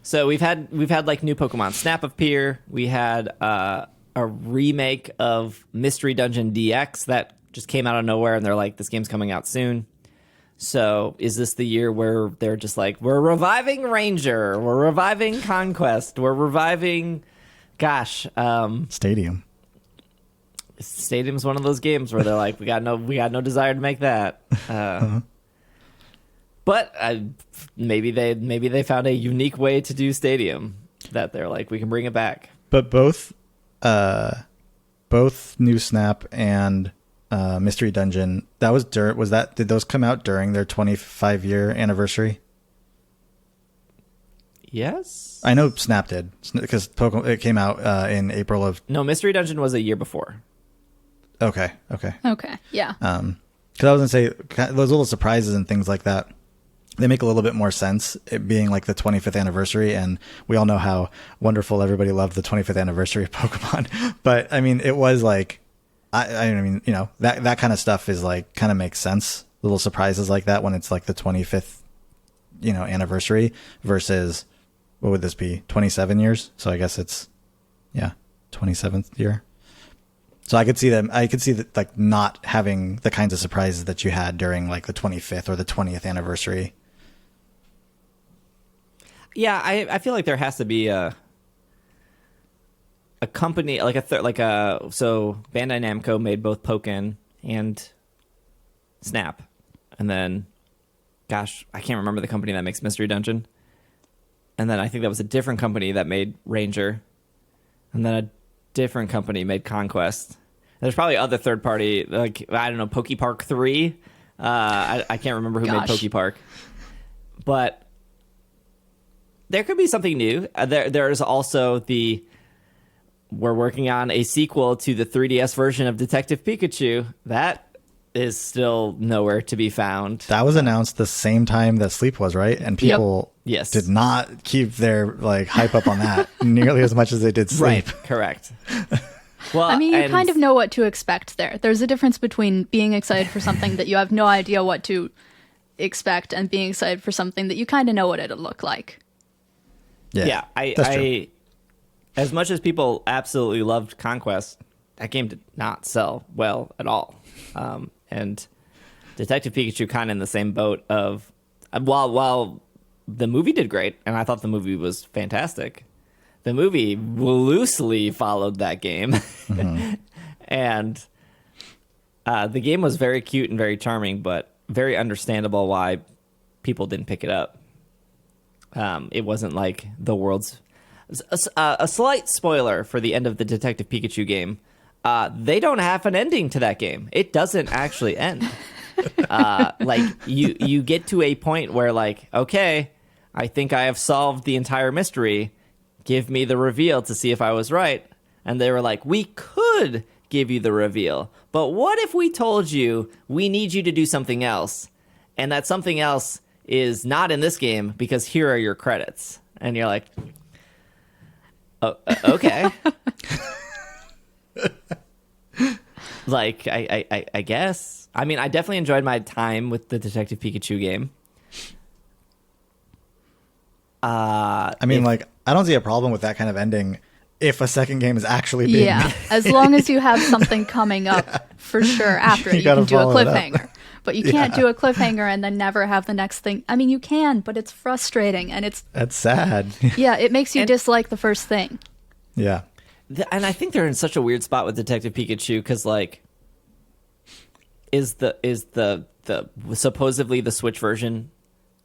So we've had like new Pokemon Snap appear. We had a remake of Mystery Dungeon DX that just came out of nowhere, and they're like, this game's coming out soon. So is this the year where they're just like, we're reviving Ranger, we're reviving Conquest, we're reviving, Stadium. Stadium's one of those games where they're like, we got no desire to make that. But maybe they found a unique way to do Stadium that they're like, we can bring it back. But both New Snap and Mystery Dungeon, did those come out during their 25-year anniversary? Yes. I know Snap did, because it came out in April of... No, Mystery Dungeon was a year before. Okay, yeah. Because I was going to say, those little surprises and things like that, they make a little bit more sense, it being like the 25th anniversary, and we all know how wonderful everybody loved the 25th anniversary of Pokemon. But, I mean, it was like... I mean, you know, that kind of stuff is like, kind of makes sense. Little surprises like that when it's like the 25th, you know, anniversary versus, what would this be? 27 years. So I guess it's, 27th year. So I could see that like not having the kinds of surprises that you had during like the 25th or the 20th anniversary. Yeah. I feel like there has to be a company like so Bandai Namco made both Pokken and Snap, and then I can't remember the company that makes Mystery Dungeon, and then I think that was a different company that made Ranger, and then a different company made Conquest. There's probably other third party, like, I don't know, PokePark 3. I can't remember who made PokePark, but there could be something new. There's also we're working on a sequel to the 3DS version of Detective Pikachu. That is still nowhere to be found. That was announced the same time that Sleep was, right? And people did not keep their like hype up on that nearly as much as they did Sleep. Right, correct. Well, I mean, you kind of know what to expect there. There's a difference between being excited for something that you have no idea what to expect and being excited for something that you kind of know what it'll look like. Yeah, that's true. As much as people absolutely loved Conquest, that game did not sell well at all. And Detective Pikachu kind of in the same boat of, while the movie did great, and I thought the movie was fantastic, the movie loosely followed that game. Mm-hmm. And the game was very cute and very charming, but very understandable why people didn't pick it up. It wasn't like the world's... A slight spoiler for the end of the Detective Pikachu game. They don't have an ending to that game. It doesn't actually end. Like you get to a point where like, okay, I think I have solved the entire mystery. Give me the reveal to see if I was right. And they were like, we could give you the reveal, but what if we told you we need you to do something else? And that something else is not in this game because here are your credits. And you're like... Oh, okay. Like, I guess. I mean, I definitely enjoyed my time with the Detective Pikachu game. I mean, I don't see a problem with that kind of ending if a second game is actually being made. As long as you have something coming up for sure after it, you can do a cliffhanger. But you can't do a cliffhanger and then never have the next thing. I mean, you can, but it's frustrating and that's sad. Yeah, it makes you dislike the first thing. Yeah. And I think they're in such a weird spot with Detective Pikachu because, like, is the supposedly the Switch version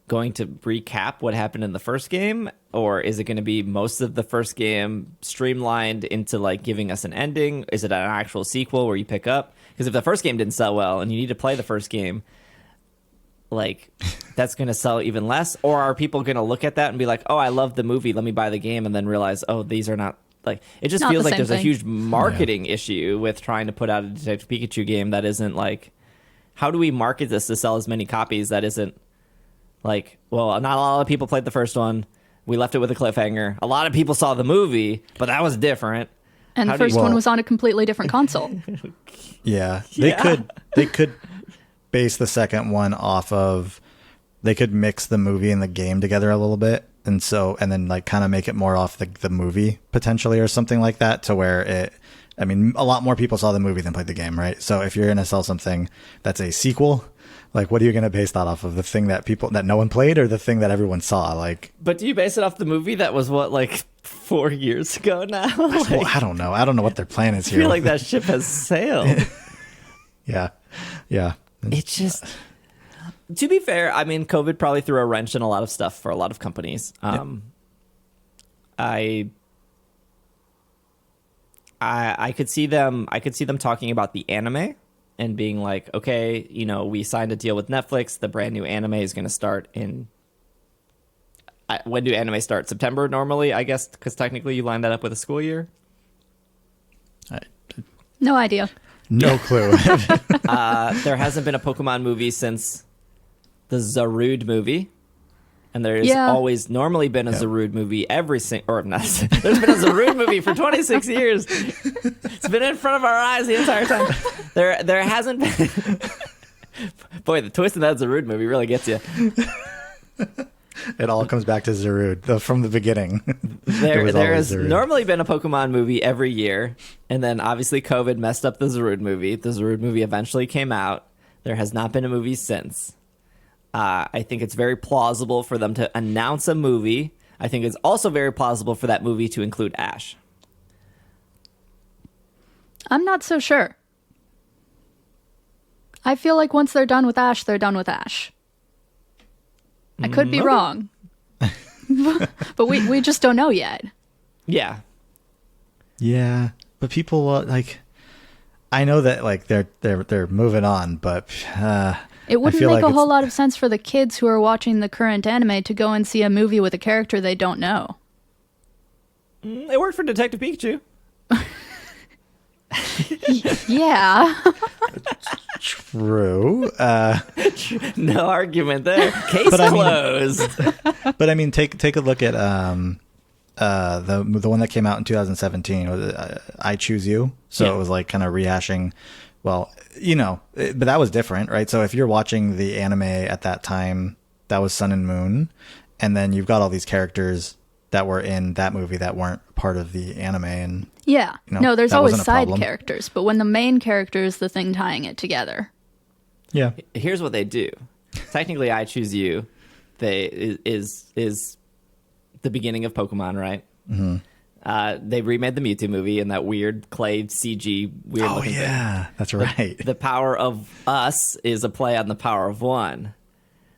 going to recap what happened in the first game, or is it going to be most of the first game streamlined into like giving us an ending? Is it an actual sequel where you pick up? Because if the first game didn't sell well and you need to play the first game, like, that's going to sell even less? Or are people going to look at that and be like, oh, I love the movie, let me buy the game, and then realize, oh, these are not, like, it just feels like there's a huge marketing issue with trying to put out a Detective Pikachu game that isn't like, how do we market this to sell as many copies that isn't like, well, not a lot of people played the first one. We left it with a cliffhanger. A lot of people saw the movie, but that was different. And the first one was on a completely different console. Yeah. They could base the second one off of, they could mix the movie and the game together a little bit. And then like kind of make it more off the movie potentially or something like that, to where a lot more people saw the movie than played the game, right? So if you're going to sell something that's a sequel, like what are you going to base that off of? The thing that no one played, or the thing that everyone saw? Like, but do you base it off the movie that was like 4 years ago now? Well, I don't know. I don't know what their plan is here. I feel like that ship has sailed. Yeah. It's just, to be fair, I mean, COVID probably threw a wrench in a lot of stuff for a lot of companies. I could see them talking about the anime and being like, okay, we signed a deal with Netflix. The brand new anime is going to start in, when do anime start? September normally, I guess, because technically you line that up with a school year. No idea. No clue. There hasn't been a Pokemon movie since the Zarude movie. And there's always normally been a Zarude movie there's been a Zarude movie for 26 years. It's been in front of our eyes the entire time. There hasn't been. Boy, the twist in that Zarude movie really gets you. It all comes back to Zarude from the beginning. There has normally been a Pokemon movie every year, and then obviously COVID messed up the Zarude movie. The Zarude movie eventually came out. There has not been a movie since. I think it's very plausible for them to announce a movie. I think it's also very plausible for that movie to include Ash. I'm not so sure. I feel like once they're done with Ash, they're done with Ash. I could be wrong. But we just don't know yet. Yeah. Yeah, but people I know that like they're moving on, but it wouldn't make a whole lot of sense for the kids who are watching the current anime to go and see a movie with a character they don't know. It worked for Detective Pikachu. Yeah. True. No argument there. Case closed. But I mean, take a look at the one that came out in 2017. Was it, I Choose You. So it was like kind of rehashing. Well, but that was different, right? So if you're watching the anime at that time, that was Sun and Moon, and then you've got all these characters that were in that movie that weren't part of the anime, and no, there's always side characters, but when the main character is the thing tying it together. Yeah. Here's what they do. Technically, I Choose You, is the beginning of Pokemon, right? Mm-hmm. They remade the Mewtwo movie in that weird clay CG weird. Oh yeah, that's right. The Power of Us is a play on the Power of One.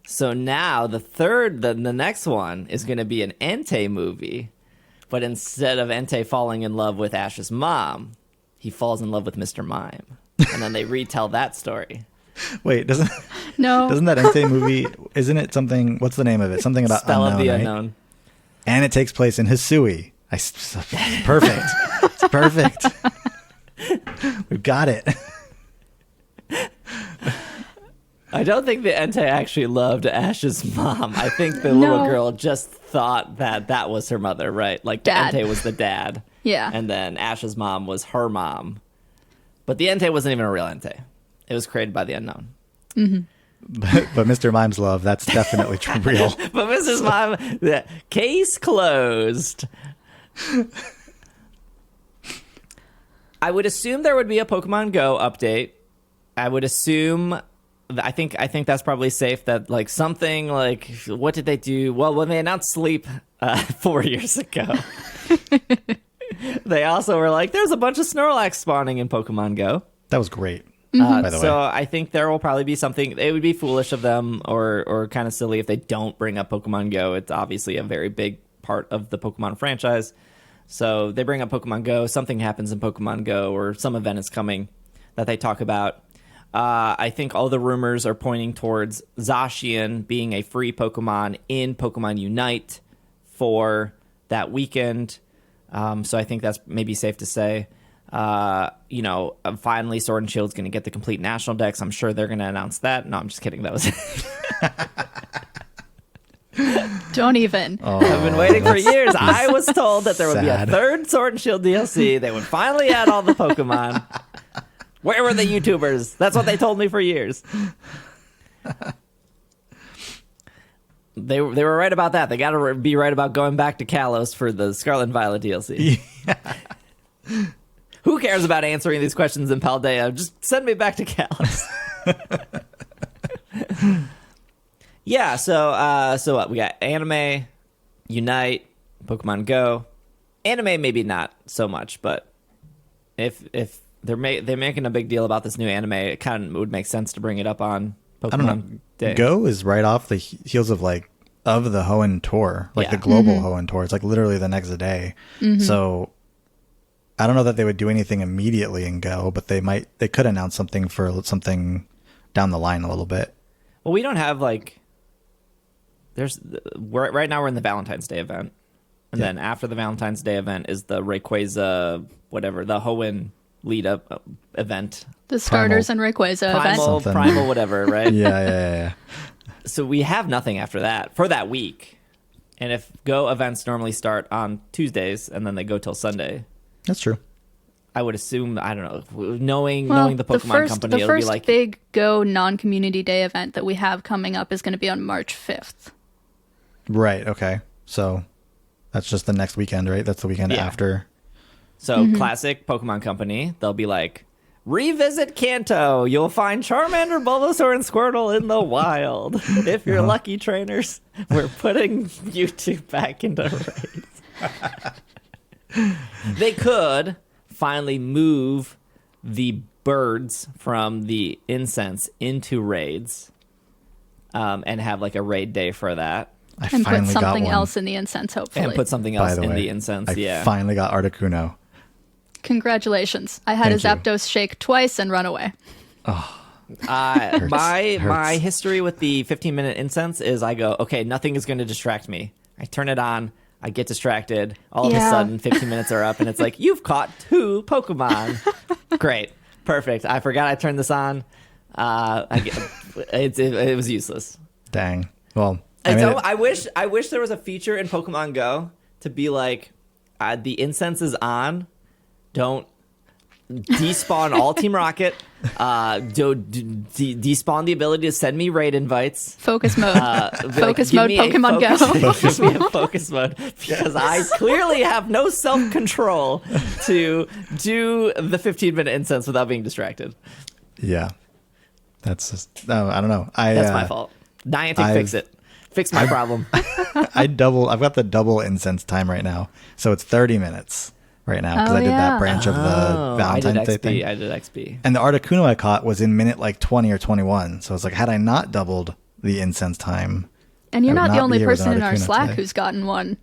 So now the next one is going to be an Entei movie, but instead of Entei falling in love with Ash's mom, he falls in love with Mr. Mime, and then they retell that story. Wait, doesn't that Entei movie? Isn't it something? What's the name of it? Something about Spell unknown, of the right? Unknown. And it takes place in Hisui. Perfect. It's perfect. We've got it. I don't think the Entei actually loved Ash's mom. I think the little girl just thought that was her mother, right? Like the Entei was the dad. Yeah. And then Ash's mom was her mom. But the Entei wasn't even a real Entei. It was created by the unknown. Mm-hmm. But Mr. Mime's love, that's definitely real. But Mrs. Mime, the case closed. I would assume there would be a Pokemon Go update. I would assume, I think that's probably safe, that like something like, what did they do? Well, when they announced Sleep 4 years ago, they also were like, there's a bunch of Snorlax spawning in Pokemon Go. That was great. By the way. So I think there will probably be something. It would be foolish of them or kind of silly if they don't bring up Pokemon Go. It's obviously a very big part of the Pokemon franchise. So they bring up Pokemon Go. Something happens in Pokemon Go, or some event is coming that they talk about. I think all the rumors are pointing towards Zacian being a free Pokemon in Pokemon Unite for that weekend. So I think that's maybe safe to say. Finally Sword and Shield's going to get the complete national dex. I'm sure they're going to announce that. No, I'm just kidding. That was Don't even. I've been waiting for years. I was told that there would be a sad. third Sword and Shield DLC. They would finally add all the Pokemon. Where were the YouTubers? That's what they told me for years. They were right about that. They got to be right about going back to Kalos for the Scarlet and Violet DLC. Yeah. Who cares about answering these questions in Paldea? Just send me back to Kalos. Yeah, so what? We got Anime, Unite, Pokemon Go. Anime maybe not so much, but if they're making a big deal about this new anime, it kind of would make sense to bring it up on Pokemon I don't know. Day. Go is right off the heels of the Hoenn tour, like the global Hoenn tour. It's like literally the next day. So I don't know that they would do anything immediately in Go, but they could announce something for something down the line a little bit. Well, we don't have right now we're in the Valentine's Day event, and then after the Valentine's Day event is the Rayquaza, whatever, the Hoenn lead up event. The Starters and Rayquaza event. Primal, whatever, right? Yeah. So we have nothing after that for that week. And if Go events normally start on Tuesdays and then they go till Sunday, That's true. I would assume, I don't know, knowing the Pokemon company, it'll be the like first big Go non-community day event that we have coming up is going to be on March 5th. Right. Okay. So that's just the next weekend, right? That's the weekend after. So classic Pokemon company, they'll be like, revisit Kanto. You'll find Charmander, Bulbasaur, and Squirtle in the wild. If you're lucky, trainers, we're putting you two back into raids. They could finally move the birds from the incense into raids, and have like a raid day for that. And put something else in the incense, hopefully. And put something else in the incense, I finally got Articuno. Congratulations. I had Thank a Zapdos shake twice and run away. My history with the 15-minute incense is I go, okay, nothing is going to distract me. I turn it on. I get distracted. All of a sudden, 15 minutes are up, and it's like, you've caught 2 Pokemon. Great. Perfect. I forgot I turned this on. It was useless. Dang. Well, I wish there was a feature in Pokemon Go to be like, the incense is on. Don't despawn all Team Rocket. Despawn the ability to send me raid invites. Focus mode. Focus mode Pokemon Go. Give me a focus mode, because I clearly have no self-control to do the 15-minute incense without being distracted. Yeah. That's just, I don't know. That's my fault. Niantic, fix it. Fix my problem. I've got the double incense time right now. So it's 30 minutes right now because I did that branch of the Valentine's Day thing. I did XP. And the Articuno I caught was in minute 20 or 21. So it's like, had I not doubled the incense time. And you're not the only person in our Slack who's gotten one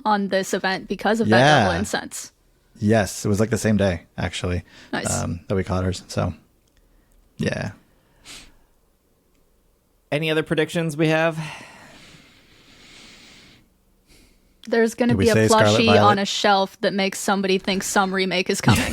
on this event because of that double incense. Yes, it was like the same day, actually. Nice. That we caught hers. So, yeah. Any other predictions we have? There's going to be a plushie on a shelf that makes somebody think some remake is coming.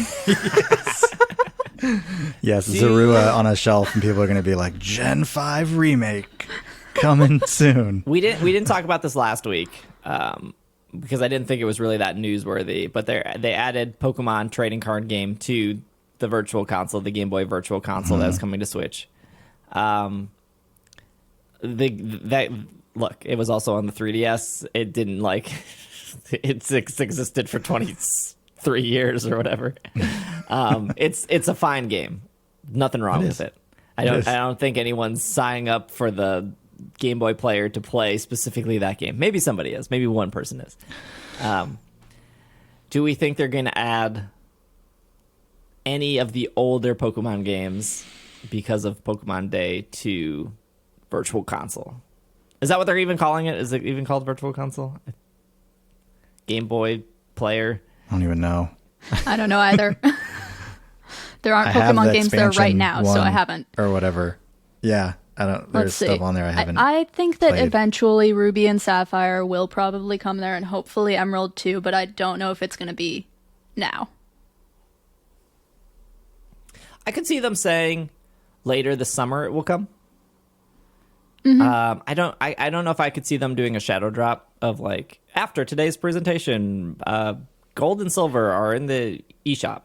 Yes, Zorua on a shelf, and people are going to be like, Gen 5 remake coming soon. We didn't talk about this last week because I didn't think it was really that newsworthy. But they added Pokemon trading card game to the Virtual Console, the Game Boy Virtual Console that's coming to Switch. Look, it was also on the 3DS. It didn't it existed for 23 years or whatever. It's a fine game. Nothing wrong with it. I don't think anyone's signing up for the Game Boy player to play specifically that game. Maybe somebody is. Maybe one person is. Do we think they're going to add any of the older Pokemon games because of Pokemon Day to Virtual Console? Is that what they're even calling it? Is it even called Virtual Console? Game Boy player? I don't even know. I don't know either. There aren't Pokemon games there right now, so I haven't. Or whatever. Yeah, I don't. There's stuff on there I haven't. I think that eventually Ruby and Sapphire will probably come there, and hopefully Emerald too, but I don't know if it's going to be now. I could see them saying later this summer it will come. I don't know if I could see them doing a shadow drop of like, after today's presentation, gold and silver are in the eShop.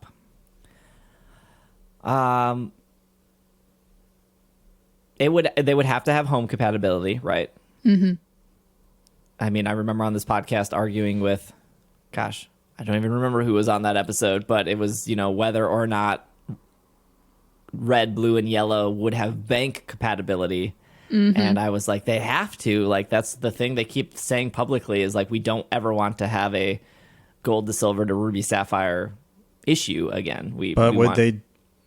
They would have to have home compatibility, right? Mm-hmm. I mean, I remember on this podcast arguing with, gosh, I don't even remember who was on that episode, but it was, whether or not red, blue, and yellow would have bank compatibility. Mm-hmm. And I was like, they have to. Like, that's the thing they keep saying publicly is like, we don't ever want to have a gold to silver to ruby sapphire issue again. Would they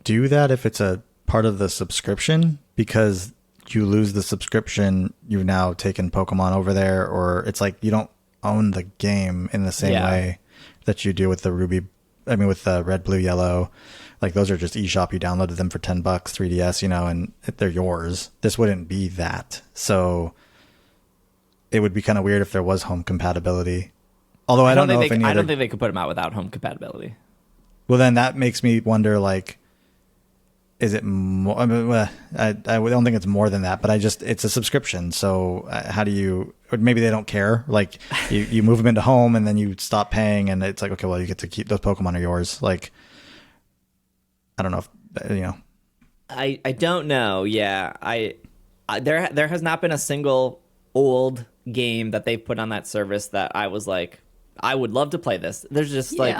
do that if it's a part of the subscription? Because you lose the subscription, you've now taken Pokemon over there, or it's like you don't own the game in the same way that you do with the with the red, blue, yellow. Like, those are just eShop. You downloaded them for $10, 3DS, and they're yours. This wouldn't be that. So it would be kind of weird if there was home compatibility. Although I don't know if I don't think they could put them out without home compatibility. Well, then that makes me wonder, like, is it more? I don't think it's more than that, but it's a subscription. So how do you, or maybe they don't care. Like, you move them into home and then you stop paying and it's like, okay, well, you get to keep those Pokemon are yours. Like, I don't know if, I don't know. Yeah. There has not been a single old game that they've put on that service that I was like, I would love to play this. There's just like,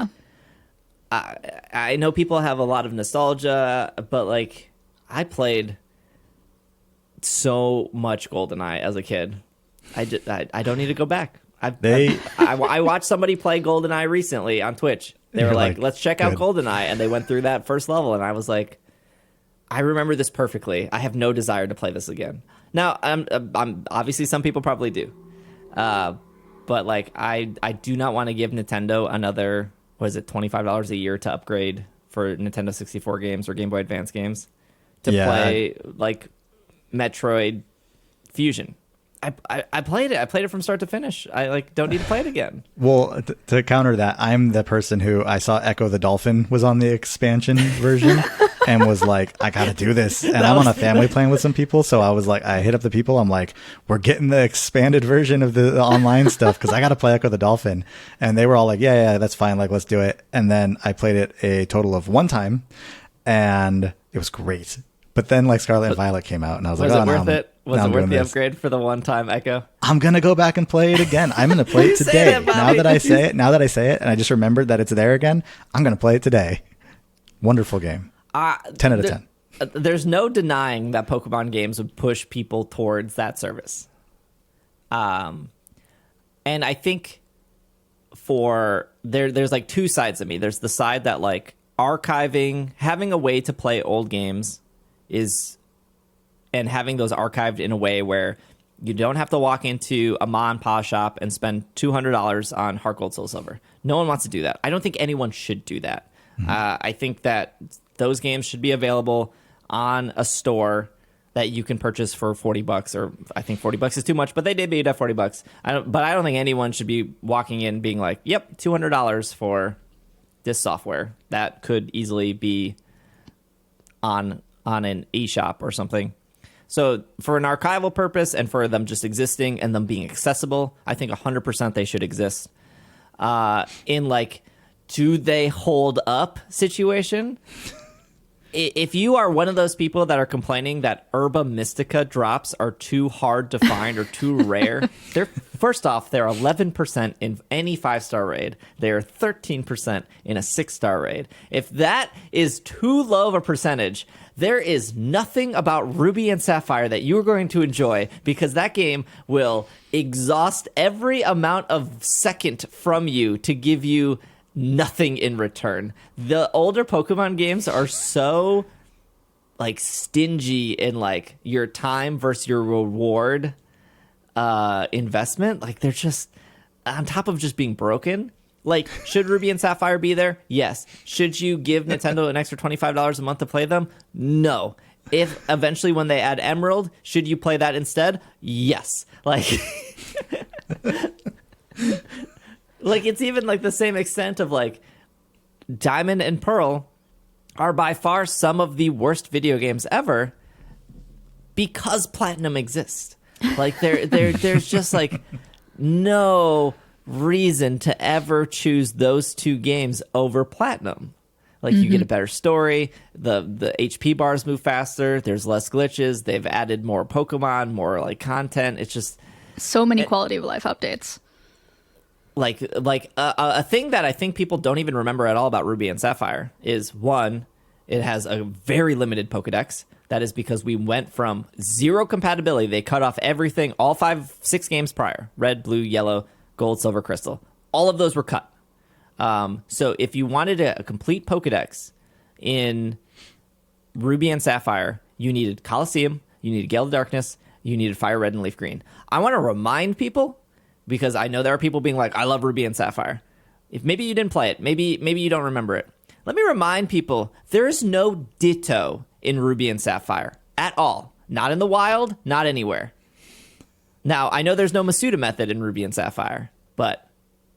I know people have a lot of nostalgia, but like, I played so much GoldenEye as a kid. I don't need to go back. I watched somebody play GoldenEye recently on Twitch. They were like, let's check out GoldenEye. And they went through that first level. And I was like, I remember this perfectly. I have no desire to play this again. Now, I'm obviously some people probably do. But like, I do not want to give Nintendo another, $25 a year to upgrade for Nintendo 64 games or Game Boy Advance games to play like Metroid Fusion. I played it. I played it from start to finish. I like don't need to play it again. Well, to counter that, I'm the person who I saw Echo the Dolphin was on the expansion version and was like, I got to do this. And I'm on a family playing with some people. So I was like, I hit up the people. I'm like, we're getting the expanded version of the online stuff because I got to play Echo the Dolphin. And they were all like, yeah, that's fine. Like, let's do it. And then I played it a total of one time and it was great. But then like Scarlet and Violet came out and I was like, was it worth it? Was it worth the upgrade for the one-time Echo? I'm going to go back and play it again. I'm going to play it today. Now that I say it, and I just remembered that it's there again, I'm going to play it today. Wonderful game. 10 out of 10. There's no denying that Pokemon games would push people towards that service. And I think there's like two sides of me. There's the side that like archiving, having a way to play old games and having those archived in a way where you don't have to walk into a ma and pa shop and spend $200 on Heart Gold Soul Silver. No one wants to do that. I don't think anyone should do that. Mm-hmm. I think that those games should be available on a store that you can purchase for $40, or I think $40 is too much, but they did beat at $40. But I don't think anyone should be walking in being like, yep, $200 for this software. That could easily be on an eShop or something. So for an archival purpose and for them just existing and them being accessible, I think 100% they should exist. In like, do they hold up situation? If you are one of those people that are complaining that Herba Mystica drops are too hard to find or too rare, first off, they're 11% in any 5-star raid. They're 13% in a 6-star raid. If that is too low of a percentage, there is nothing about Ruby and Sapphire that you're going to enjoy, because that game will exhaust every amount of second from you to give you nothing in return. The older Pokemon games are so like stingy in like your time versus your reward investment. Like, they're just on top of just being broken. Like, should Ruby and Sapphire be there? Yes. Should you give Nintendo an extra $25 a month to play them? No. If eventually when they add Emerald, should you play that instead? Yes. Like like, it's even like the same extent of like Diamond and Pearl are by far some of the worst video games ever because Platinum exists. Like there's just like no reason to ever choose those two games over Platinum. Like you get a better story, the HP bars move faster, there's less glitches, they've added more Pokemon, more like content. It's just so many quality of life updates. Like a thing that I think people don't even remember at all about Ruby and Sapphire is, one, it has a very limited Pokedex. That is because we went from 0 compatibility. They cut off everything, all 6 games prior. Red, blue, yellow, gold, silver, crystal. All of those were cut. So if you wanted a complete Pokedex in Ruby and Sapphire, you needed Colosseum, you needed Gale of Darkness, you needed Fire Red and Leaf Green. I want to remind people, because I know there are people being like, I love Ruby and Sapphire. If maybe you didn't play it, maybe you don't remember it. Let me remind people, there is no Ditto in Ruby and Sapphire at all. Not in the wild, not anywhere. Now, I know there's no Masuda method in Ruby and Sapphire, but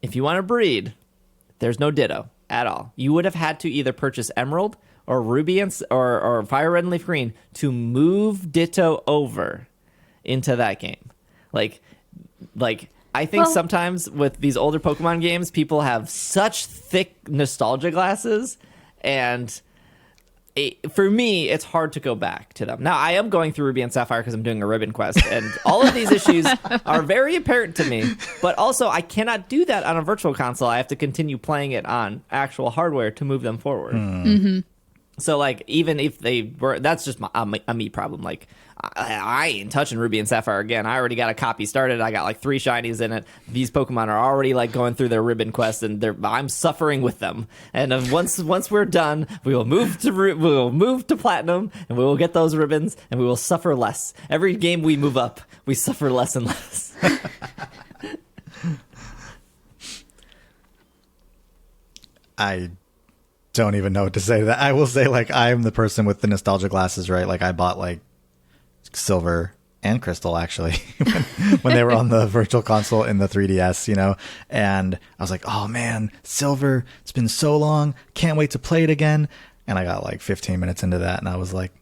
if you want to breed, there's no Ditto at all. You would have had to either purchase Emerald or Ruby or Fire Red and Leaf Green to move Ditto over into that game. Like I think sometimes with these older Pokemon games, people have such thick nostalgia glasses, and for me, it's hard to go back to them. Now, I am going through Ruby and Sapphire because I'm doing a ribbon quest, and all of these issues are very apparent to me, but also I cannot do that on a virtual console. I have to continue playing it on actual hardware to move them forward. Mm-hmm. So, like, even if they were, that's just a me problem. Like, I ain't touching Ruby and Sapphire again. I already got a copy started. I got like 3 shinies in it. These Pokemon are already like going through their ribbon quest, and I'm suffering with them. And once we're done, we will move to Platinum, and we will get those ribbons, and we will suffer less. Every game we move up, we suffer less and less. I don't even know what to say to that. I will say, like, I'm the person with the nostalgia glasses, right? Like, I bought like Silver and Crystal actually when they were on the virtual console in the 3DS, you know, and I was like, oh man, Silver, it's been so long, can't wait to play it again. And I got like 15 minutes into that, and I was like,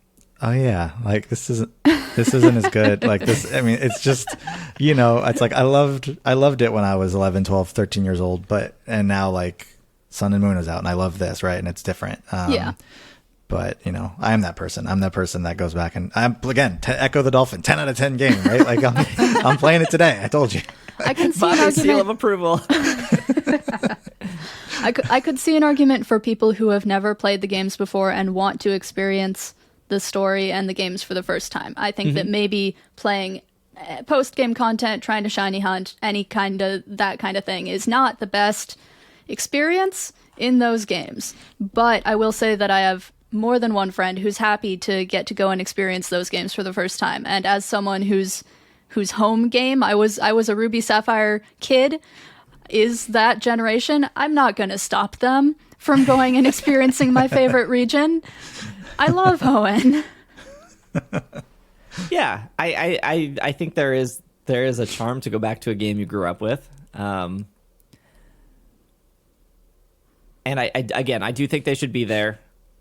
oh yeah, like this isn't as good. Like this, I mean, it's just, you know, it's like I loved it when I was 11, 12, 13 years old, and now like Sun and Moon is out, and I love this, right? And it's different. Yeah. But, you know, I'm that person. I'm that person that goes back and again, Echo the Dolphin, 10 out of 10 game, right? Like I'm playing it today. I told you. I can see an argument. Seal of approval. I could see an argument for people who have never played the games before and want to experience the story and the games for the first time. I think that maybe playing post-game content, trying to shiny hunt, that kind of thing is not the best experience in those games. But I will say that I have more than one friend who's happy to get to go and experience those games for the first time. And as someone whose home game, I was a Ruby Sapphire kid, is that generation, I'm not going to stop them from going and experiencing my favorite region. I love Hoenn. Yeah, I think there is a charm to go back to a game you grew up with. And I do think they should be there.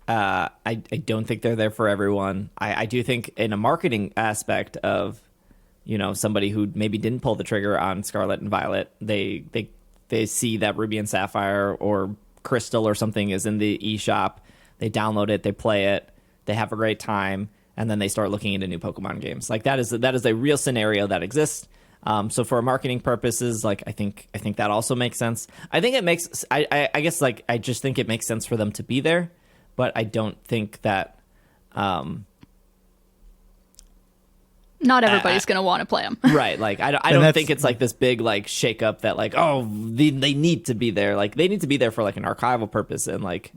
I don't think they're there for everyone. I do think in a marketing aspect of, you know, somebody who maybe didn't pull the trigger on Scarlet and Violet, they see that Ruby and Sapphire or Crystal or something is in the eShop, they download it, they play it, they have a great time, and then they start looking into new Pokemon games. Like that is a real scenario that exists. So for marketing purposes, like I think that also makes sense. I think it makes I guess like I just think it makes sense for them to be there, but I don't think that not everybody's going to want to play them. Right. Like I don't think it's like this big like shake up that like, oh, they need to be there. Like they need to be there for like an archival purpose and like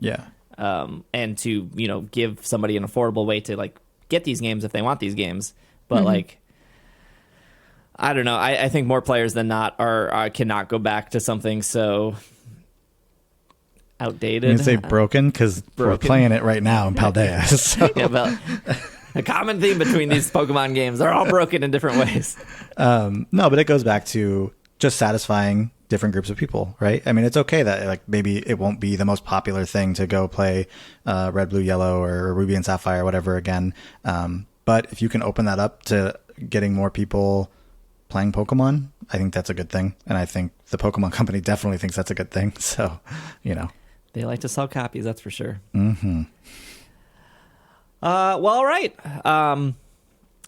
and to, you know, give somebody an affordable way to like get these games if they want these games. But like I don't know. I think more players than not cannot go back to something so outdated. You can say broken because we're playing it right now in Paldea. So. Yeah, but a common theme between these Pokemon games, they're all broken in different ways. No, but it goes back to just satisfying different groups of people, right? I mean, it's okay that like maybe it won't be the most popular thing to go play Red, Blue, Yellow or Ruby and Sapphire or whatever again. But if you can open that up to getting more people playing Pokemon, I think that's a good thing. And I think the Pokemon company definitely thinks that's a good thing. So, They like to sell copies, that's for sure. Mm-hmm. Well, all right.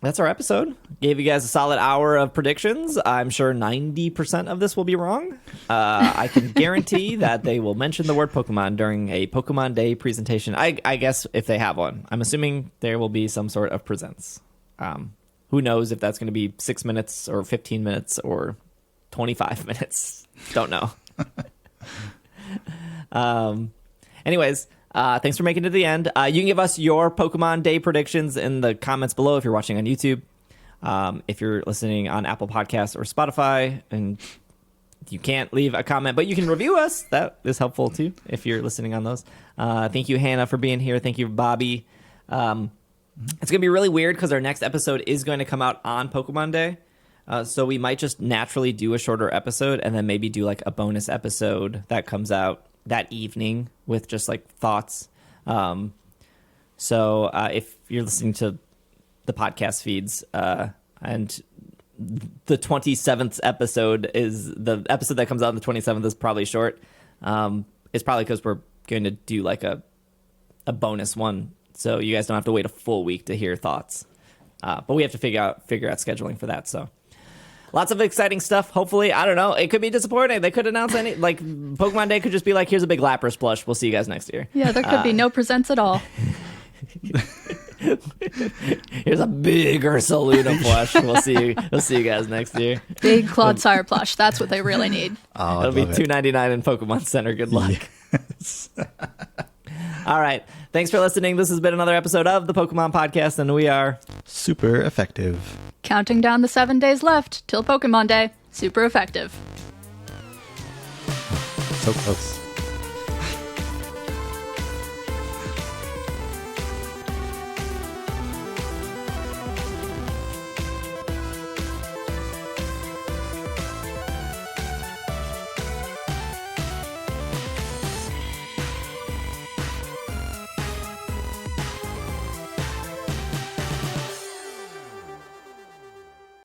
That's our episode. Gave you guys a solid hour of predictions. I'm sure 90% of this will be wrong. I can guarantee that they will mention the word Pokemon during a Pokemon Day presentation. I guess if they have one. I'm assuming there will be some sort of presents. Who knows if that's going to be 6 minutes or 15 minutes or 25 minutes. Don't know. Anyways, thanks for making it to the end. You can give us your Pokemon Day predictions in the comments below if you're watching on YouTube. If you're listening on Apple Podcasts or Spotify, and you can't leave a comment, but you can review us. That is helpful too if you're listening on those. Thank you, Hannah, for being here. Thank you, Bobby. It's going to be really weird because our next episode is going to come out on Pokemon Day. So we might just naturally do a shorter episode and then maybe do like a bonus episode that comes out that evening with just like thoughts. So if you're listening to the podcast feeds and the 27th episode is the episode that comes out on the 27th is probably short. It's probably because we're going to do like a bonus one. So you guys don't have to wait a full week to hear thoughts. But we have to figure out scheduling for that. So lots of exciting stuff. Hopefully, I don't know. It could be disappointing. They could announce Pokemon Day could just be like, here's a big Lapras plush. We'll see you guys next year. Yeah, there could be no presents at all. Here's a big Ursaluna plush. We'll see you guys next year. Big Claude Sire plush. That's what they really need. Oh, it'll be $2.99 in Pokemon Center. Good luck. Yes. All right. Thanks for listening. This has been another episode of the Pokemon Podcast, and we are super effective. Counting down the 7 days left till Pokemon Day. Super effective. So close.